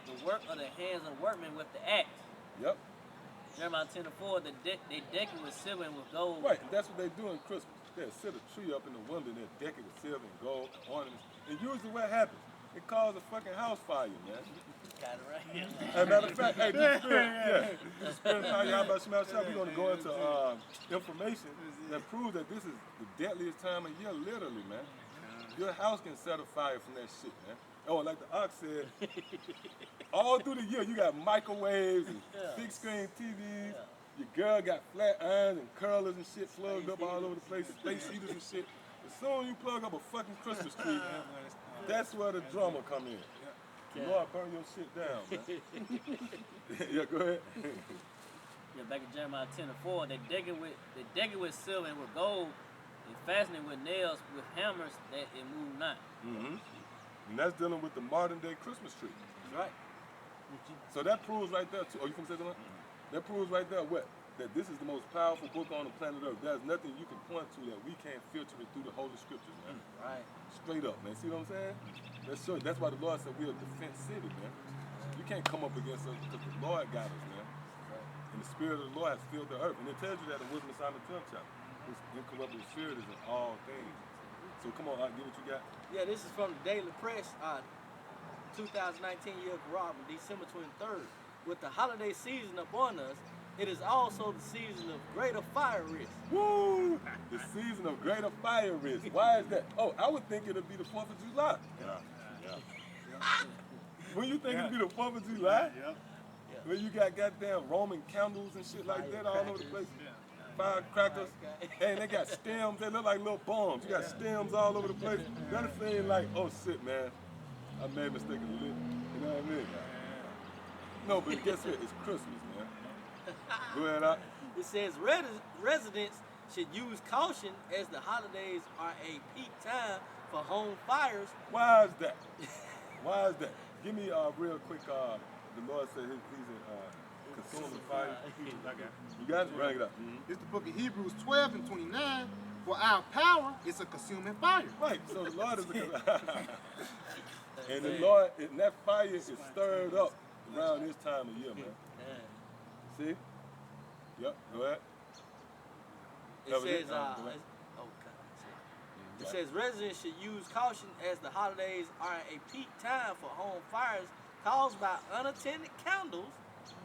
The work of the hands of workmen with the axe. Yep. Jeremiah 10 and 4, they deck it with silver and with gold. Right, and that's what they do in Christmas. They'll set a tree up in the window and they'll deck it with silver and gold and ornaments. And usually what happens? It causes a fucking house fire, man. got it right here. As a matter of fact, hey, the spirit, the spirit of power, Yahweh Shema Shah, we're going to go into information that proves that this is the deadliest time of year, literally, man. Your house can set a fire from that shit, man. Oh, like the Ox said, all through the year, you got microwaves and big screen TVs. Your girl got flat irons and curlers and shit plugged up all over the place, space heaters and shit. As soon as you plug up a fucking Christmas tree, that's where the drama come in. The Lord burn your shit down, man. Yeah, go ahead. Yeah, back in Jeremiah 10:4, they deck it with silver and with gold, and fasten it with nails, with hammers, that it move not. And that's dealing with the modern day Christmas tree. That's right. So that proves right there, too. Oh, you can say something? That proves right there what? That this is the most powerful book on the planet Earth. There's nothing you can point to that we can't filter it through the Holy Scriptures, man. Right. Straight up, man. See what I'm saying? That's why the Lord said we're a defense city, man. You can't come up against us because the Lord got us, man. And the Spirit of the Lord has filled the earth. And it tells you that in Wisdom of Solomon 12 chapter. His incorruptible spirit is in all things. So come on, get what you got. Yeah, this is from the Daily Press, 2019 year of Rob, December 23rd. With the holiday season upon us, it is also the season of greater fire risk. Woo! The season of greater fire risk. Why is that? Oh, I would think it'd be the 4th of July. When you think it'd be the 4th of July? When you got goddamn Roman candles and shit like that all over the place. Firecrackers. And they got stems. They look like little bombs. You got stems all over the place. That'll seem like, oh shit, man. I made a mistake of lit. You know what I mean? No, but guess what? It's Christmas, man. Go ahead, Out. It says residents should use caution as the holidays are a peak time for home fires. Why is that? Why is that? Give me real quick. The Lord said he's a consuming fire. You got it? Bring it up. It's the book of Hebrews 12 and 29. For our power is a consuming fire. Right. So the Lord is and the Lord, and that fire is stirred up around this time of year, man. See? Yep. Go ahead. It says, it says residents should use caution as the holidays are a peak time for home fires caused by unattended candles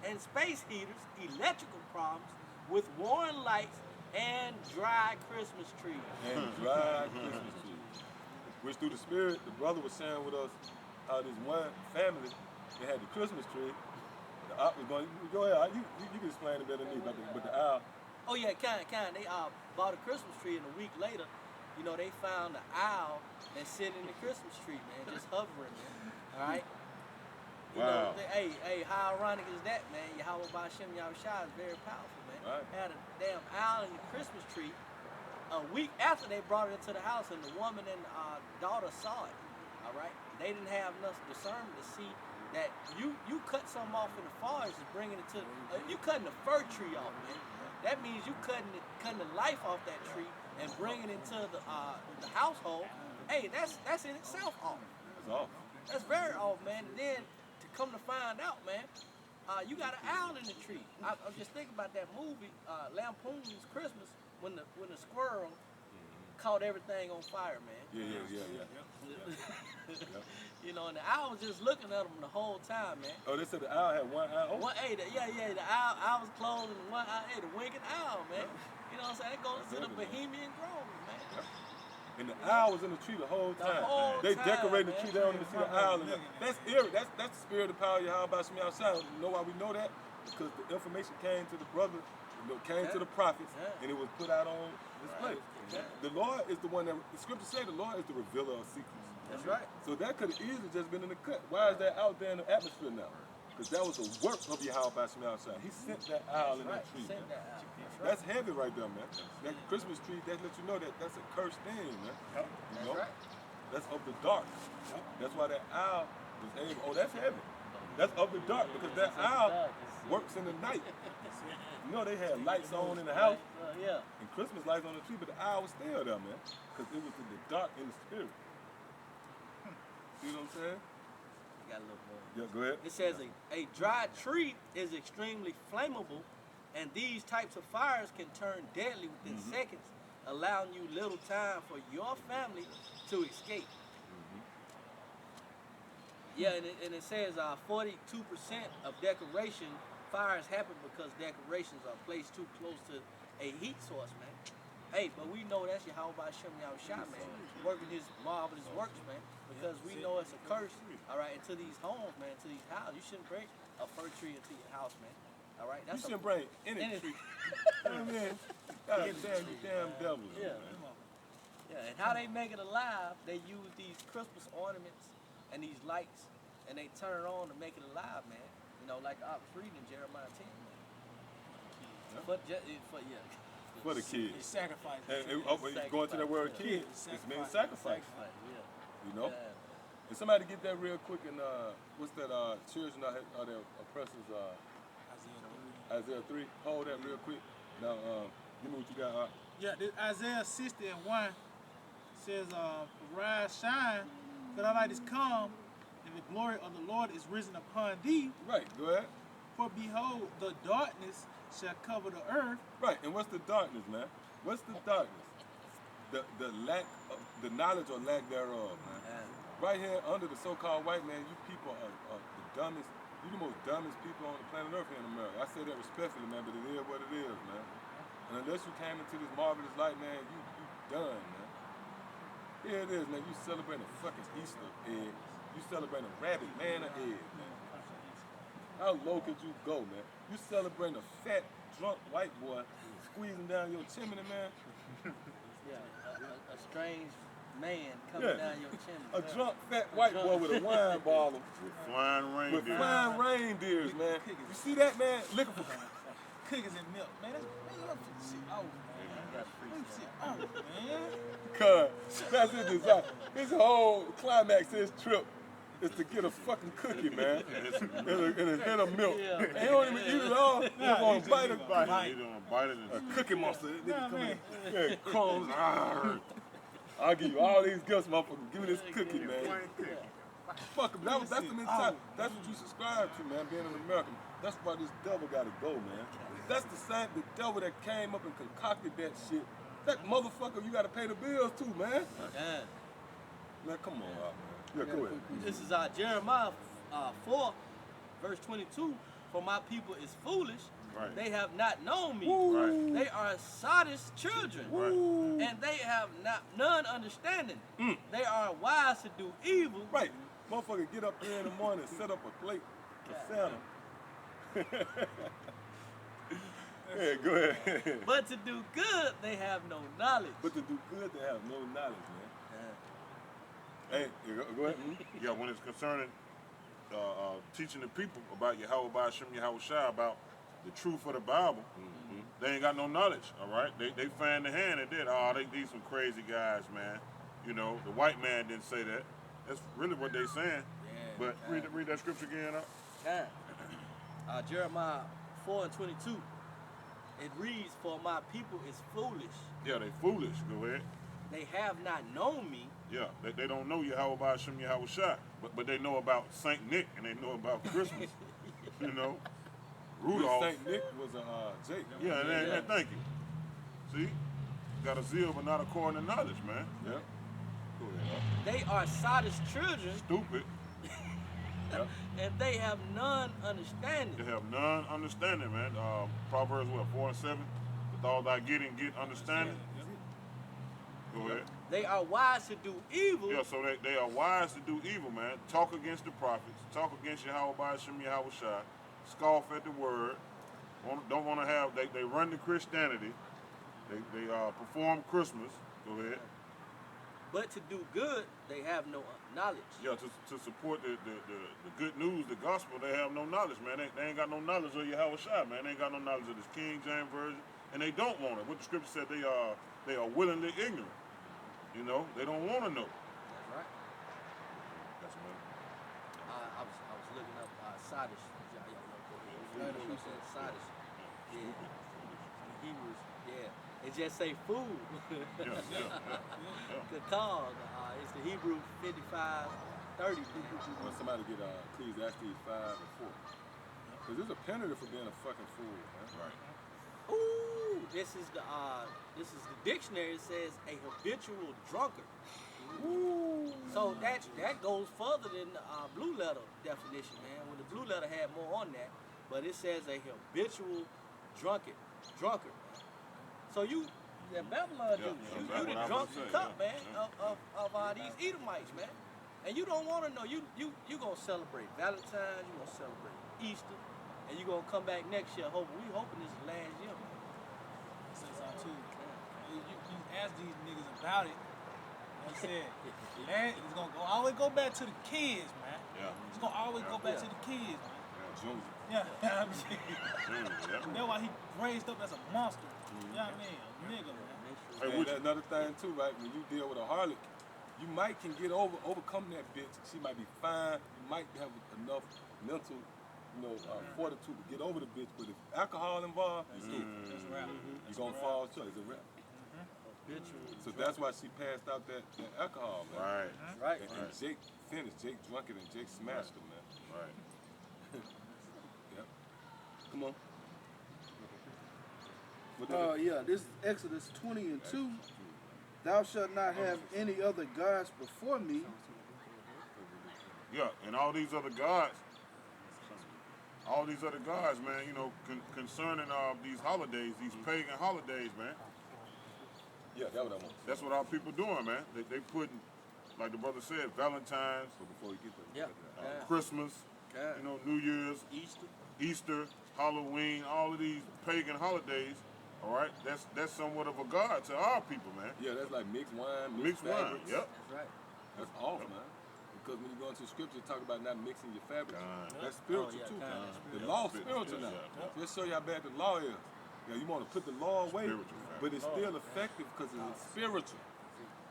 and space heaters, electrical problems with worn lights, and dry Christmas trees. And dry Christmas trees. Which through the Spirit, the brother was sharing with us how this one family, they had the Christmas tree. The owl was going, go ahead, you can explain it better than me, but the owl. Oh yeah, kind. They bought a Christmas tree, and a week later, you know, they found the owl that's sitting in the Christmas tree, man, just hovering, man. All right. You know, hey, how ironic is that, man? Yahweh Ba'Shem Yahushua is very powerful, man. Right. They had a damn owl in the Christmas tree. A week after they brought it into the house, and the woman and daughter saw it. All right. They didn't have enough discernment to see that you cut something off in the forest and bringing it to you cutting the fir tree off, man. That means you cutting the life off that tree and bringing it into the household. Hey, that's in itself off. It's off. That's very off, man. And then to come to find out, man, you got an owl in the tree. I'm just thinking about that movie, Lampoon's Christmas, when the squirrel caught everything on fire, man. Yeah. You know, and the owl was just looking at him the whole time, man. Oh, they said the owl had one eye open? The owl was closed and one eye, the winking owl, man. You know what I'm saying? It goes to the Bohemian Grove, man. And the owl was in the tree the whole time. They decorated the tree down to see the owl. And that's eerie. That's the spirit of power, Yahweh Ba'Shem Yahushua. You know why we know that? Because the information came to the brother, came to the prophets, and it was put out on display. The Lord is the one that, the scriptures say the Lord is the revealer of secrets. That's right. So that could have easily just been in the cut. Why is that out there in the atmosphere now? Because that was the work of Yahweh Ba'Shem Yahushua. He sent that owl in that tree. That's heavy right there, man. That Christmas tree, that lets you know that that's a cursed thing, man. You know? That's of the dark. That's why that owl was able, that's heavy. That's of the dark because that owl works in the night. You know, they had lights on in the house and Christmas lights on the tree, but the owl was still there, man, because it was in the dark in the spirit. See what I'm saying? You got a little more. Yeah, go ahead. It says a dry tree is extremely flammable, and these types of fires can turn deadly within seconds, allowing you little time for your family to escape. Yeah, and it says 42% of decoration fires happen because decorations are placed too close to a heat source, man. Hey, but we know that's Yahweh Shem Yahushua, man, working his marvelous works, man, because we know it's a curse, all right, into these homes, man, into these houses. You shouldn't bring a fir tree into your house, man, all right? You shouldn't bring any tree. You know what I mean? God damn, you damn devils. Yeah. Yeah, and how they make it alive, they use these Christmas ornaments and these lights, and they turn it on to make it alive, man. You know, like I was reading in Jeremiah 10, man. For the kids. It's sacrifice. And going to that word kid, it means sacrifice. Yeah. You know? Yeah. And somebody get that real quick and what's that children are their oppressors Isaiah 3. Hold that real quick. Now give me what you got. Yeah, this Isaiah 60 and 1 says, "Arise, shine, for thy light is come, and the glory of the Lord is risen upon thee. Right, go ahead. For behold, the darkness shall cover the earth." Right, and what's the darkness, man? What's the darkness? The lack of the knowledge or lack thereof, man. Right here under the so-called white man, you people are the dumbest. You the most dumbest people on the planet Earth here in America. I say that respectfully, man, but it is what it is, man. And unless you came into this marvelous light, man, you done, man. Here it is, man. You celebrating a fucking Easter egg. You celebrating a rabbit, man, an egg, man. How low could you go, man? You celebrating a fat, drunk white boy squeezing down your chimney, man. Yeah, a strange man coming down your chimney. A drunk, fat white boy with a wine bottle. With flying reindeers. With flying reindeers, man. You see that, man? Looking for Cookies and milk, man. That's shit off, man. Man. Cuz, that's his desire. His whole climax of his trip is to get a fucking cookie, man. and a hit of milk. Yeah. And he don't even eat it all. He's gonna bite it. He's gonna bite it. A cookie monster. Nah, man. Yeah, crumbs. I'll give you all these gifts, motherfucker. Give me this cookie, man. Fuck him. That's the mentality. That's what you subscribe to, man, being an American. That's why this devil gotta go, man. That's the devil that came up and concocted that shit. That motherfucker, you gotta pay the bills too, man. Yeah. Man, come on out, man. Yeah, go ahead. This is Jeremiah 4, verse 22. For my people is foolish. Right. They have not known me. Right. They are Sodom's children. Right. And they have none understanding. They are wise to do evil. Right. Motherfucker, get up here in the morning and set up a plate for Santa. Yeah, go ahead. But to do good, they have no knowledge. But to do good, they have no knowledge, man. Hey, go ahead. Yeah, when it's concerning teaching the people about Yahweh Shem Yahushua, about the truth of the Bible, they ain't got no knowledge, all right? They fan the hand and did. Oh, these some crazy guys, man. You know, the white man didn't say that. That's really what they saying. But read that scripture again. Jeremiah 4 and 22. It reads, for my people is foolish. Yeah, they foolish. Go ahead. They have not known me. Yeah, they don't know Yahweh Shem Yahushua, but they know about Saint Nick and they know about Christmas. You know, Rudolph. Saint Nick was a Jake. Yeah, and thank you. See, got a zeal, but not according to knowledge, man. Yeah. Go ahead. They are Sodom's children, Stupid. and they have none understanding. They have none understanding, man. Proverbs 4 and 7. With all thy getting, get understanding. Go ahead. They are wise to do evil. Yeah, so they are wise to do evil, man. Talk against the prophets. Talk against Yahweh Shem Yahushua. Scoff at the word. Don't want to have, they run to Christianity. They perform Christmas. Go ahead. But to do good, they have no knowledge. Yeah, to support the good news, the gospel, they have no knowledge, man. They ain't got no knowledge of Yahushua, man. They ain't got no knowledge of this King James Version. And they don't want it. What the scripture said, they are willingly ignorant. You know, they don't want to know. That's right. That's right. I was looking up Sodish. You said Sodish. Yeah. Hebrews. Yeah. It just say food. The cause. It's the Hebrew 55:30. When somebody get Ecclesiastes 5 and 4. Because there's a penalty for being a fucking fool, man. Right. Ooh, this is the dictionary. It says a habitual drunkard. So that goes further than the blue letter definition, man. When the blue letter had more on that, but it says a habitual drunkard. So that Babylon dude, you the drunk cup, man, of these Edomites, man. And you don't want to know. You gonna celebrate Valentine's, you gonna celebrate Easter, and you gonna come back next year. We hoping this is last year, man. Say something too. You ask these niggas about it. Like I said, man, it's gonna always go back to the kids, man. Yeah. It's gonna always go back to the kids, man. Junior. Yeah, I'm saying. That's why he raised up as a monster. You know what I mean? A nigga, man. Hey, And another thing too, right? When you deal with a harlot, you might can overcome that bitch. She might be fine. You might have enough mental, fortitude to get over the bitch. But if alcohol involved, That's it. That's a rap. you're gonna fall short. It's a rap. So that's why she passed out that alcohol, man. Right. And Jake finished. Jake drunk it and Jake smashed him, man. Right. Yep. Come on. This is Exodus 20 and 2. Thou shalt not have any other gods before me. Yeah, and all these other gods, man, concerning these holidays, these pagan holidays, man. Yeah, that's what I want. That's what our people doing, man. They putting, like the brother said, Valentine's, So before you get there, Christmas, New Year's, Easter, Halloween, all of these pagan holidays. All right, that's somewhat of a god to our people, man. yeah, that's like mixed wine, Mixed wine, fabrics. yep. That's right. That's off, man. Because when you go into scripture, talk about not mixing your fabrics. God. That's spiritual too. The law is spiritual now. Just show you how bad the law is. You want to put the law away, Spiritual fabric. but it's still effective because it's spiritual.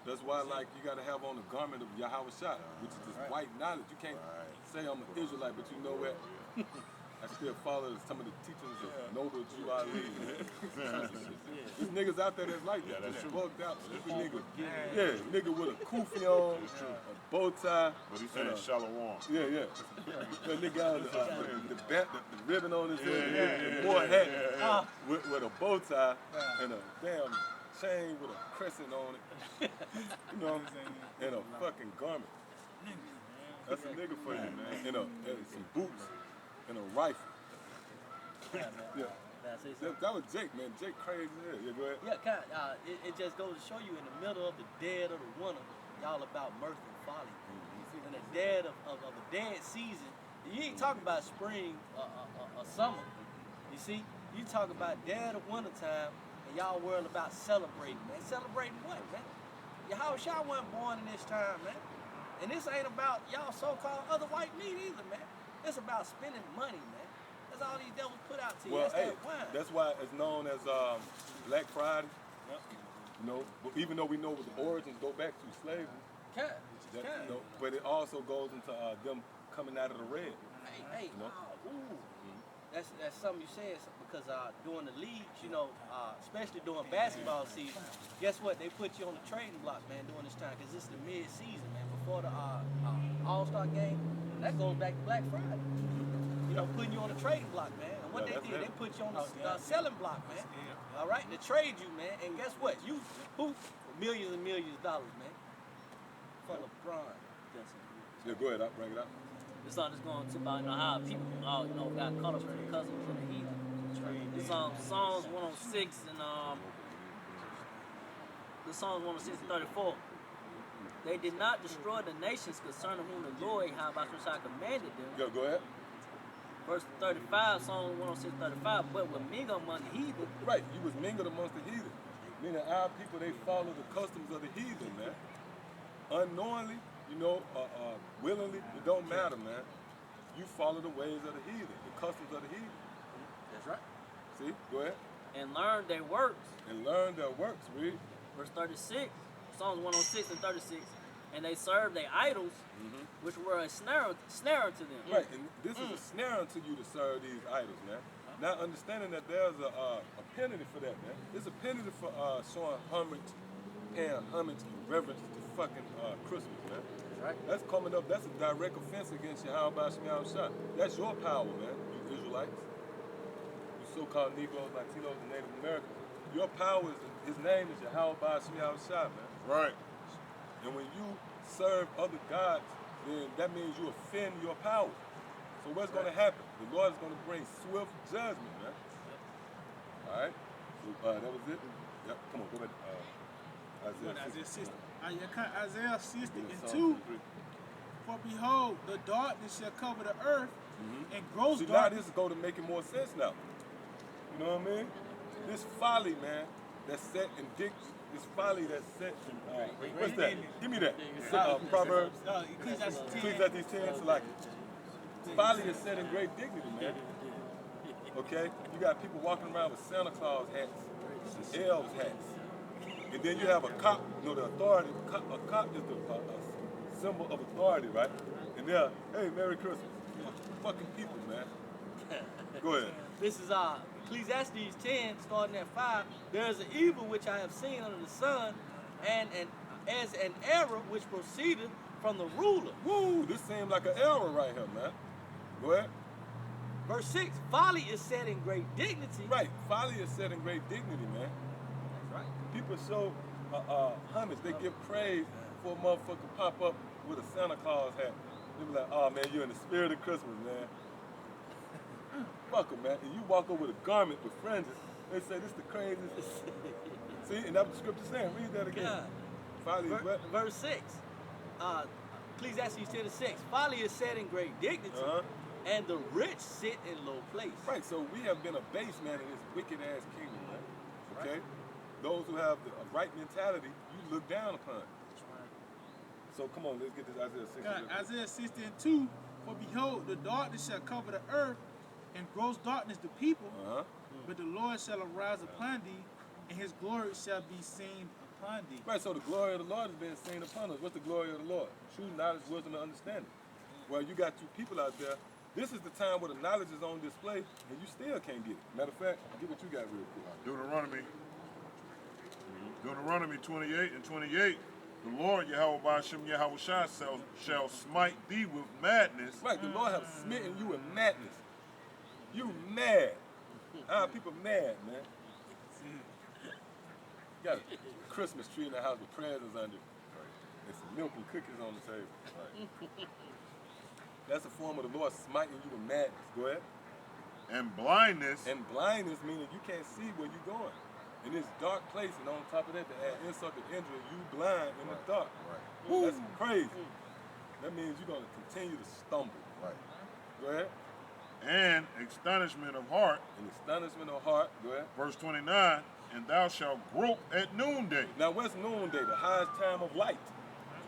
That's why, like, you got to have on the garment of Yahweh Shah, which is this white knowledge. You can't say I'm an Israelite, but you know what? I still follow some of the teachings of noble Jew Ali. There's niggas out there that's like that. that's That's true. bugged out. Stupid nigga. Yeah, nigga with a kufi on, a bow tie. But he's saying shalom. Yeah. That nigga got the ribbon on his head, the boy hat with a bow tie and a damn chain with a crescent on it. You know what I'm saying? And a fucking garment. That's a nigga for you, man. And some boots and a rifle. Yeah, man. Yeah. Can I say something? That was Jake, man. Jake crazy as hell. Yeah, go ahead. Yeah, it just goes to show you in the middle of the dead of the winter, y'all about mirth and folly. In the dead of a dead season, you ain't talking about spring or summer. You see, you talk about dead of winter time, and y'all worried about celebrating, man. Celebrating what, man? Yahweh Shah wasn't born in this time, man. And this ain't about y'all so-called other white meat either, man. It's about spending money, man. That's all these devils put out to you. Well, That's hey, that wine. that's why it's known as Black Friday. But even though we know what the origins go back to slavery, but it also goes into them coming out of the red. Hey, that's something you said because during the leagues, especially during basketball season, guess what? They put you on the trading block, man, during this time because it's the mid-season, man. Before the All-Star game, that goes back to Black Friday. Putting you on the trading block, man. And what they did, they put you on the selling block, man. All right, to trade you, man. And guess what? You hoop millions and millions of dollars, man. For LeBron. Yeah, go ahead, bring it up. This song is going to about how people got caught up in the customs of the heathen. This Psalms 106 and the Psalms 106 and 34. They did not destroy the nations concerning whom the Lord Yahweh commanded them. Go ahead. Verse 35, Psalm 106, 35, but were mingled among the heathen. Right, you was mingled amongst the heathen. Meaning our people, they follow the customs of the heathen, man. Unknowingly, willingly, it don't matter, man. You follow the ways of the heathen, the customs of the heathen. That's right. See, go ahead. And learn their works. And learn their works, read. Verse 36, Psalms 106 and 36. And they served their idols, which were a snare to them. Right, and this is a snare unto you to serve these idols, man. Now understanding that there's a penalty for that, man. There's a penalty for showing homage, paying homage and reverence to fucking Christmas, man. Right. That's coming up, that's a direct offense against Yahweh Shemiah Shah. That's your power, man, you Israelites. You so-called Negroes, Latinos, and Native Americans. Your power is, his name is Yahweh Shemiah Shah, man. Right. And when you serve other gods, then that means you offend your power. So what's going to happen? The Lord is going to bring swift judgment, man. All right? So that was it? Yep, come on, go ahead. Isaiah 60 and 2. For behold, the darkness shall cover the earth, and gross See, now darkness. this is going to make more sense now. You know what I mean? This folly, man, that's set in this folly that's set in, what's that? Give me that. Proverbs, Ecclesiastes 10, so like, folly is set in great dignity, man. Okay? You got people walking around with Santa Claus hats, elves hats. And then you have a cop, you know, the authority. A cop is the symbol of authority, right? And they're, hey, Merry Christmas. Fucking people, man. Go ahead. This is Ecclesiastes 10, starting at 5. There is an evil which I have seen under the sun, and as an error which proceeded from the ruler. Woo, this seems like an error right here, man. Go ahead. Verse 6, folly is set in great dignity. Right, folly is set in great dignity, man. That's right. People show homage, they give praise for a motherfucker pop up with a Santa Claus hat. They be like, oh man, you're in the spirit of Christmas, man. Fuck 'em, man. And you walk over with a garment with fringes, they say this is the craziest. See, and that's what the scripture's saying. Read that again. Yeah. Folly is what? Verse 6, Ecclesiastes 10 and 6. Folly is set in great dignity, and the rich sit in low place. Right, so we have been abased, man, in this wicked ass kingdom, man. Okay? Those who have the right mentality, you look down upon. So come on, let's get this Isaiah 60. Isaiah 60 and 2. For behold, the darkness shall cover the earth, and gross darkness the people. But the Lord shall arise upon thee, and his glory shall be seen upon thee. Right, so the glory of the Lord has been seen upon us. What's the glory of the Lord? True knowledge, wisdom, and understanding. Well, you got you people out there. This is the time where the knowledge is on display, and you still can't get it. Matter of fact, get what you got real quick. Deuteronomy 28 and 28. The Lord Yahweh Ba'ashem Yahweh Shai shall smite thee with madness. Right, the Lord have smitten you with madness. You mad. People mad, man. You got a Christmas tree in the house with presents under it. And some milk and cookies on the table. Right. That's a form of the Lord smiting you with madness. Go ahead. And blindness. And blindness meaning you can't see where you're going. In this dark place, and on top of that, to add insult to injury, you blind in the dark. Right. That's crazy. That means you're going to continue to stumble. Right. Go ahead. And astonishment of heart. And astonishment of heart. Go ahead. Verse 29, and thou shalt grope at noonday. Now, what's noonday? The highest time of light.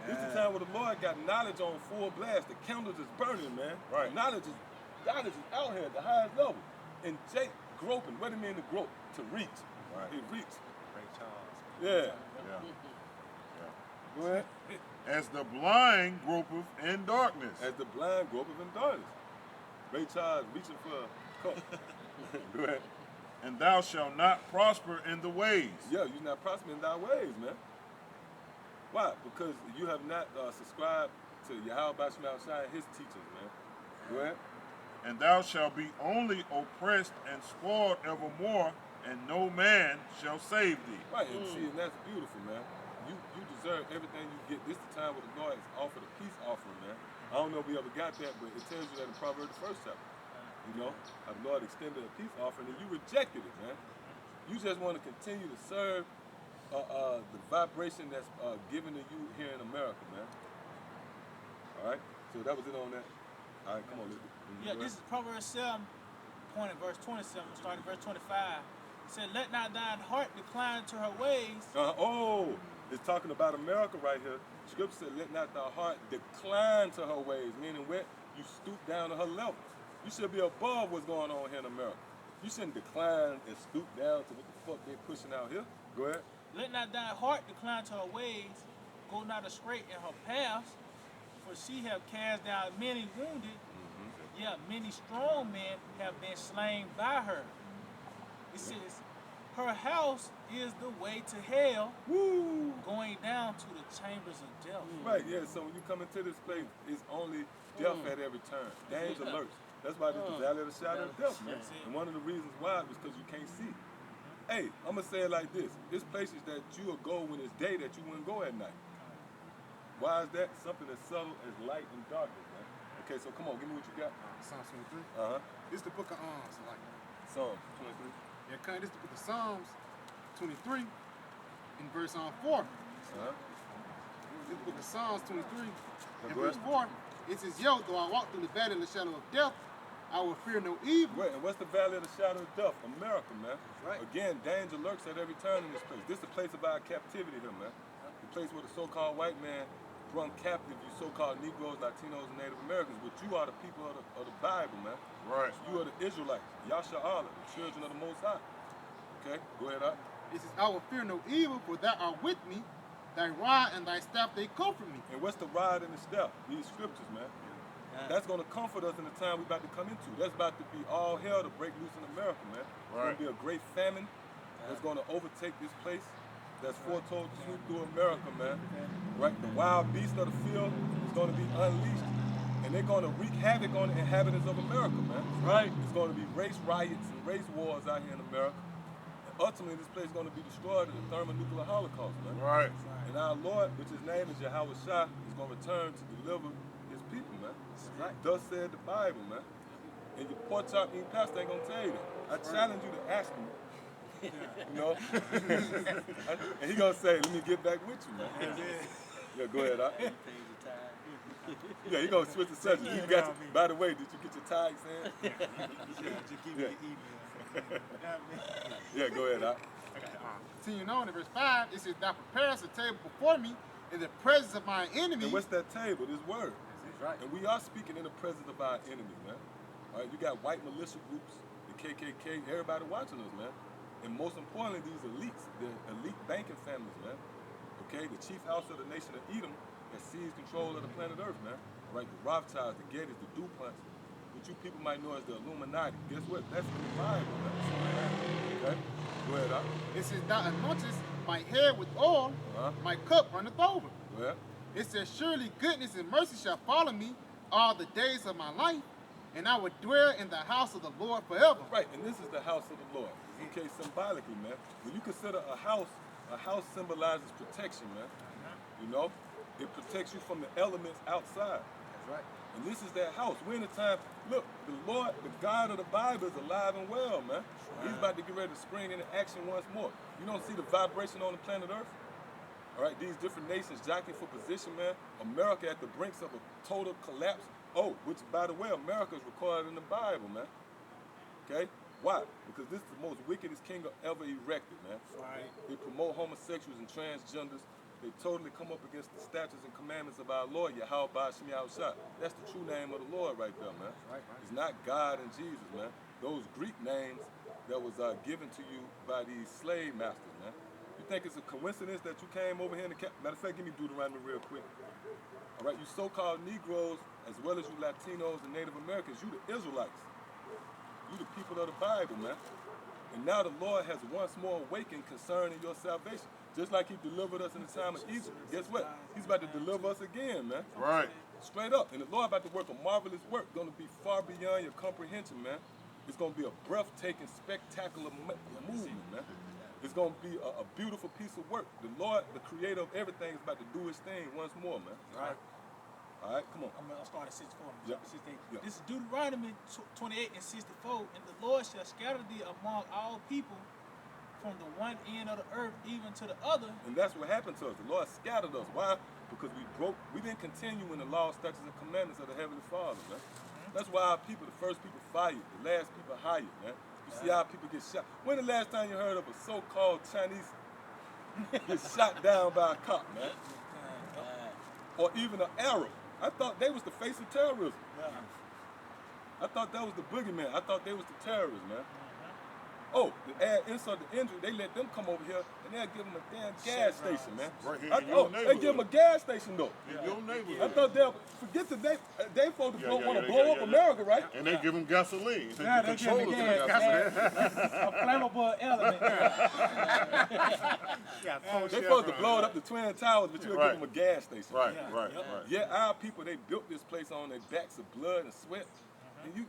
This is the time where the Lord got knowledge on full blast. The candles is burning, man. Right. Knowledge is out here at the highest level. And Jake groping. What do you mean to grope? To reach. Right. He reached. Yeah. Go ahead. As the blind gropeth in darkness. As the blind gropeth in darkness. Ray Charles reaching for a cup. Go ahead. And thou shalt not prosper in the ways. Yeah, you're not prospering in thy ways, man. Why? Because you have not subscribed to Yahweh Ba'ashem Shai and his teachings, man. Go ahead. And thou shalt be only oppressed and spoiled evermore, and no man shall save thee. Right, and see, and that's beautiful, man. You deserve everything you get. This is the time where the Lord has offered a peace offering, man. I don't know if we ever got that, but it tells you that in Proverbs the first chapter. You know, how the Lord extended a peace offering, and you rejected it, man. You just want to continue to serve the vibration that's given to you here in America, man. All right, so that was it on that. All right, come on, let's Yeah, this is Proverbs 7, point at verse 27, starting verse 25. It said, let not thine heart decline to her ways. It's talking about America right here. Scripture said, let not thy heart decline to her ways, meaning what? You stoop down to her level. You should be above what's going on here in America. You shouldn't decline and stoop down to what the fuck they're pushing out here. Go ahead. Let not thine heart decline to her ways, go not astray in her paths, for she have cast down many wounded. Yeah, many strong men have been slain by her. It says, her house is the way to hell, going down to the chambers of death. Right, yeah, so when you come into this place, it's only death at every turn. Danger alerts. That's why this is the valley of the shadow of death, man. And one of the reasons why is because you can't see. Hey, I'm going to say it like this. There's places that you will go when it's day that you wouldn't go at night. Why is that? Something as subtle as light and darkness, man. Okay, so come on, give me what you got. Psalms 23. Uh-huh. This is the book of Psalms 23. yeah, this is the book of Psalms 23 in verse 4. Uh-huh. This is the book of Psalms 23 in go verse ahead. 4. It says, "Yo, though I walk through the valley of the shadow of death, I will fear no evil." Wait, and what's the valley of the shadow of death? America, man. right. Again, danger lurks at every turn in this place. This is the place of our captivity here, man. The place where the so-called white man brung captive you so-called Negroes, Latinos, and Native Americans, but you are the people of the Bible, man. Right. You are the Israelites, Yasha'Allah, the children of the Most High. Okay, go ahead, up. It says, "I will fear no evil, for thou art with me. Thy rod and thy staff, they comfort me." And what's the rod and the step? These scriptures, man. That's going to comfort us in the time we're about to come into. That's about to be all hell to break loose in America, man. It's going to be a great famine that's going to overtake this place that's foretold to sweep through America, man. Right? The wild beast of the field is going to be unleashed, and they're going to wreak havoc on the inhabitants of America, man. Right. It's going to be race riots and race wars out here in America. And ultimately, this place is going to be destroyed in a thermonuclear holocaust, man. Right. And our Lord, which his name is Yahweh Shah, is going to return to deliver his people, man. Right. Thus said the Bible, man. And your pork chop eating pastor ain't gonna tell you that. I challenge you to ask him. You know? And he gonna say, "Let me get back with you, man." Yeah, go ahead. Yeah, he gonna switch the subject. You got to, by the way, did you get your tags in? Just give me the email. Yeah, go ahead. Continuing on in verse 5, it says, "Thou preparest a table before me in the presence of my enemies." And what's that table? This word. Right. And we are speaking in the presence of our enemy, man. All right, you got white militia groups, the KKK, everybody watching us, man. And most importantly, these elites, the elite banking families, man. Okay, the chief house of the nation of Edom that seized control of the planet Earth, man. Right, the Rothschilds, the Gettys, the DuPonts, which you people might know as the Illuminati. Guess what? That's in the Bible, man. Okay, go ahead, It says, "Thou anointest my head with oil, my cup runneth over." Go ahead. It says, "Surely goodness and mercy shall follow me all the days of my life, and I will dwell in the house of the Lord forever." Right, and this is the house of the Lord. Okay, symbolically, man. When you consider a house symbolizes protection, man. You know, it protects you from the elements outside. That's right. And this is that house. We're in a time, look, the Lord, the God of the Bible is alive and well, man. He's about to get ready to spring into action once more. You don't see the vibration on the planet Earth? All right, these different nations jockeying for position, man. America at the brinks of a total collapse. Oh, which, by the way, America is recorded in the Bible, man. Okay? Why? Because this is the most wickedest kingdom ever erected, man. Right. They promote homosexuals and transgenders. They totally come up against the statutes and commandments of our Lord, Yahweh Ba'Shem Yahushua. That's the true name of the Lord right there, man. Right. It's not God and Jesus, man. Those Greek names that was given to you by these slave masters, man. You think it's a coincidence that you came over here in the matter of fact, give me Deuteronomy real quick. All right, you so-called Negroes, as well as you Latinos and Native Americans, you the Israelites. You the people of the Bible, man. And now the Lord has once more awakened concerning your salvation. Just like he delivered us in the time of Egypt. Guess what? He's about to deliver us again, man. Right. Straight up. And the Lord about to work a marvelous work, going to be far beyond your comprehension, man. It's going to be a breathtaking, spectacular movement, man. It's going to be a beautiful piece of work. The Lord, the creator of everything, is about to do his thing once more, man. Right. All right, come on. I'll start at 64. Yep. 68. Yep. This is Deuteronomy 28 and 64. "And the Lord shall scatter thee among all people from the one end of the earth even to the other." And that's what happened to us. The Lord scattered us. Why? Because we didn't continue in the law, statutes, and commandments of the Heavenly Father, man. That's why our people, the first people fired, the last people hired, man. You see how people get shot. When the last time you heard of a so-called Chinese get shot down by a cop, man? Or even an Arab. I thought they was the face of terrorism. I thought that was the boogeyman. I thought they was the terrorists, man. Oh, to add insult to injury, they let them come over here and they'll give them a damn gas station, man. Right here in your They neighborhood. give them a gas station, though. In your neighborhood. I thought they'll forget that they supposed to want to yeah, blow yeah, up yeah. America, right? And they give them gasoline. Yeah, The they give me controllers gas. of the A flammable element. They supposed to blow it up the Twin Towers, but you'll Right. give them a gas station. Right, Yeah. right, Yep. right. Yeah, our people, they built this place on their backs of blood and sweat. And you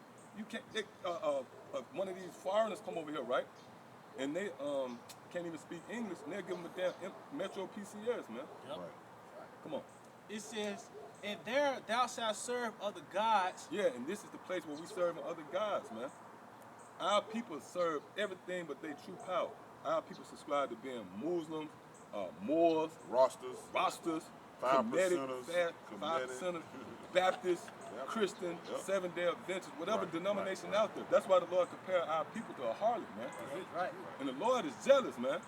can't, one of these foreigners come over here, right? And they can't even speak English, and they'll give them a damn Metro PCS, man. Yep. Right. Come on. it says, and there thou shalt serve other gods. Yeah, and this is the place where we serve other gods, man. Our people serve everything but their true power. Our people subscribe to being Muslims, Moors, Rastas, Kemetic, Five Percenters, Baptists, Christian, Seventh-day Adventists, whatever denomination out there. That's why the Lord compared our people to a harlot, man. Right. And the Lord is jealous, man.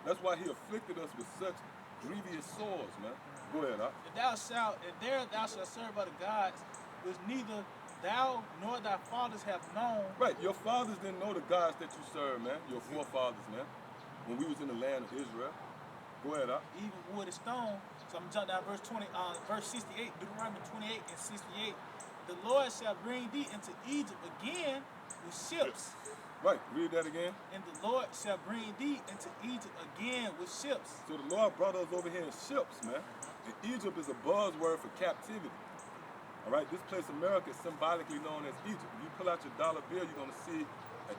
That's why he afflicted us with such grievous sores, man. Go ahead, And there thou shalt serve other gods, which neither thou nor thy fathers have known. Right, your fathers didn't know the gods that you serve, man. Your forefathers, man. When we was in the land of Israel. Go ahead, Even wood and stone. So I'm jump down verse 68, Deuteronomy 28 and 68. The Lord shall bring thee into Egypt again with ships. Right, read that again. And the Lord shall bring thee into Egypt again with ships. So the Lord brought us over here in ships, man. And Egypt is a buzzword for captivity. All right, this place, America, is symbolically known as Egypt. If you pull out your dollar bill, you're gonna see an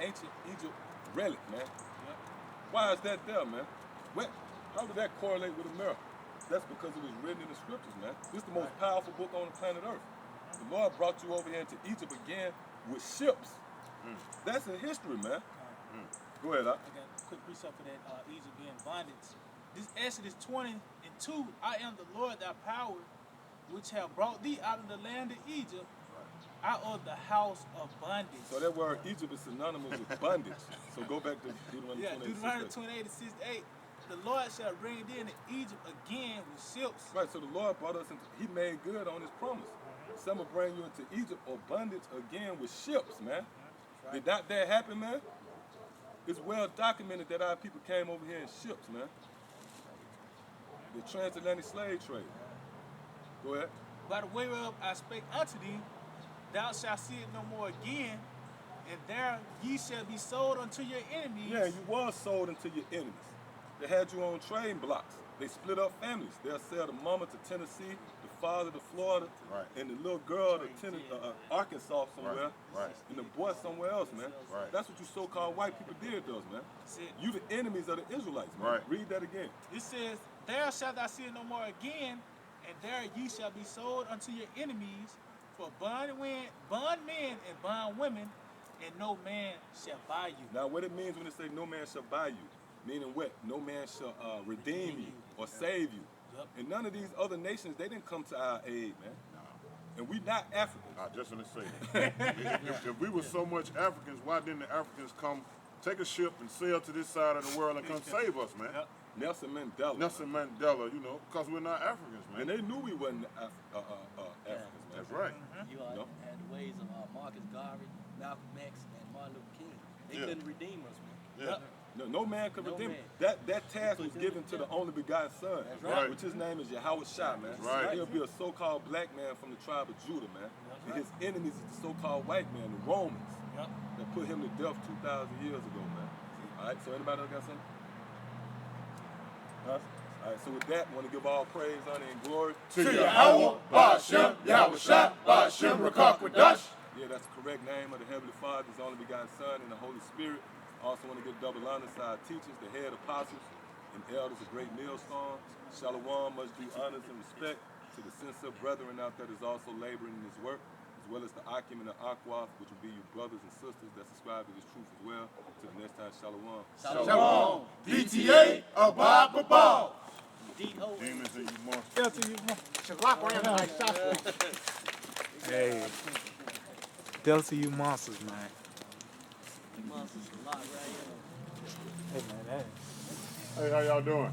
ancient Egypt relic, man. Why is that there, man? How did that correlate with America? That's because it was written in the scriptures, man. This is the most powerful book on the planet Earth. The Lord brought you over here into Egypt again with ships. That's in history, man. Go ahead, I got a quick precept for that Egypt being bondage. This Exodus 20:2, I am the Lord thy power, which have brought thee out of the land of Egypt, out of the house of bondage. So that word Egypt is synonymous with bondage. So go back to Deuteronomy 28. Deuteronomy 28 and 68. The Lord shall bring thee into Egypt again with ships. Right, so the Lord brought us into, he made good on his promise. Some will bring you into Egypt or bondage again with ships, man. Did that happen, man? It's well documented that our people came over here in ships, man. The transatlantic slave trade. Go ahead. By the way whereof I spake unto thee, thou shalt see it no more again, and there ye shall be sold unto your enemies. Yeah, you was sold into your enemies. They had you on train blocks. They split up families. They'll sell the mama to Tennessee, the father to Florida, and the little girl to Arkansas somewhere, and the boy somewhere else, man. That's what you so-called white people did to us, man. You the enemies of the Israelites, man. Read that again. It says, there shalt thou see it no more again, and there ye shall be sold unto your enemies for bondmen and bondwomen, and no man shall buy you. Now, what it means when it say no man shall buy you, meaning what? No man shall redeem you or save you. And none of these other nations, they didn't come to our aid, man. And we not Africans. I just want to say that. if we were so much Africans, why didn't the Africans come, take a ship and sail to this side of the world and come save us, man? Nelson Mandela. Nelson Mandela, you know, because we're not Africans, man. And they knew we wasn't Africans, man. That's right. You all had the ways of Marcus Garvey, Malcolm X, and Martin Luther King. They couldn't redeem us, man. No man could redeem. That task was given to the only begotten Son, which his name is Yahweh Shah, man. He'll be a so-called black man from the tribe of Judah, man. And his enemies is the so-called white man, the Romans, that put him to death 2,000 years ago, man. All right, so anybody else got something? All right, so with that, I want to give all praise, honor, and glory to Yahweh, Ba'ashem, Yahweh Shah, Ba'ashem, Rakak, Yeah, that's the correct name of the Heavenly Father, His only begotten Son, and the Holy Spirit. Also want to give double honor to our teachers, the head apostles, and elders of great millstone. Shalom must do honors and respect to the sincere brethren out there that's also laboring in this work, as well as the Akim and the Aquaf, which will be you brothers and sisters that subscribe to this truth as well. Till the next time, Shalom. Shalom. DTA, Abba, Baba. Demons in you monsters. Hey. Delta, you monsters, man. Monsters a lot right here. Hey, man, Hey, how y'all doing?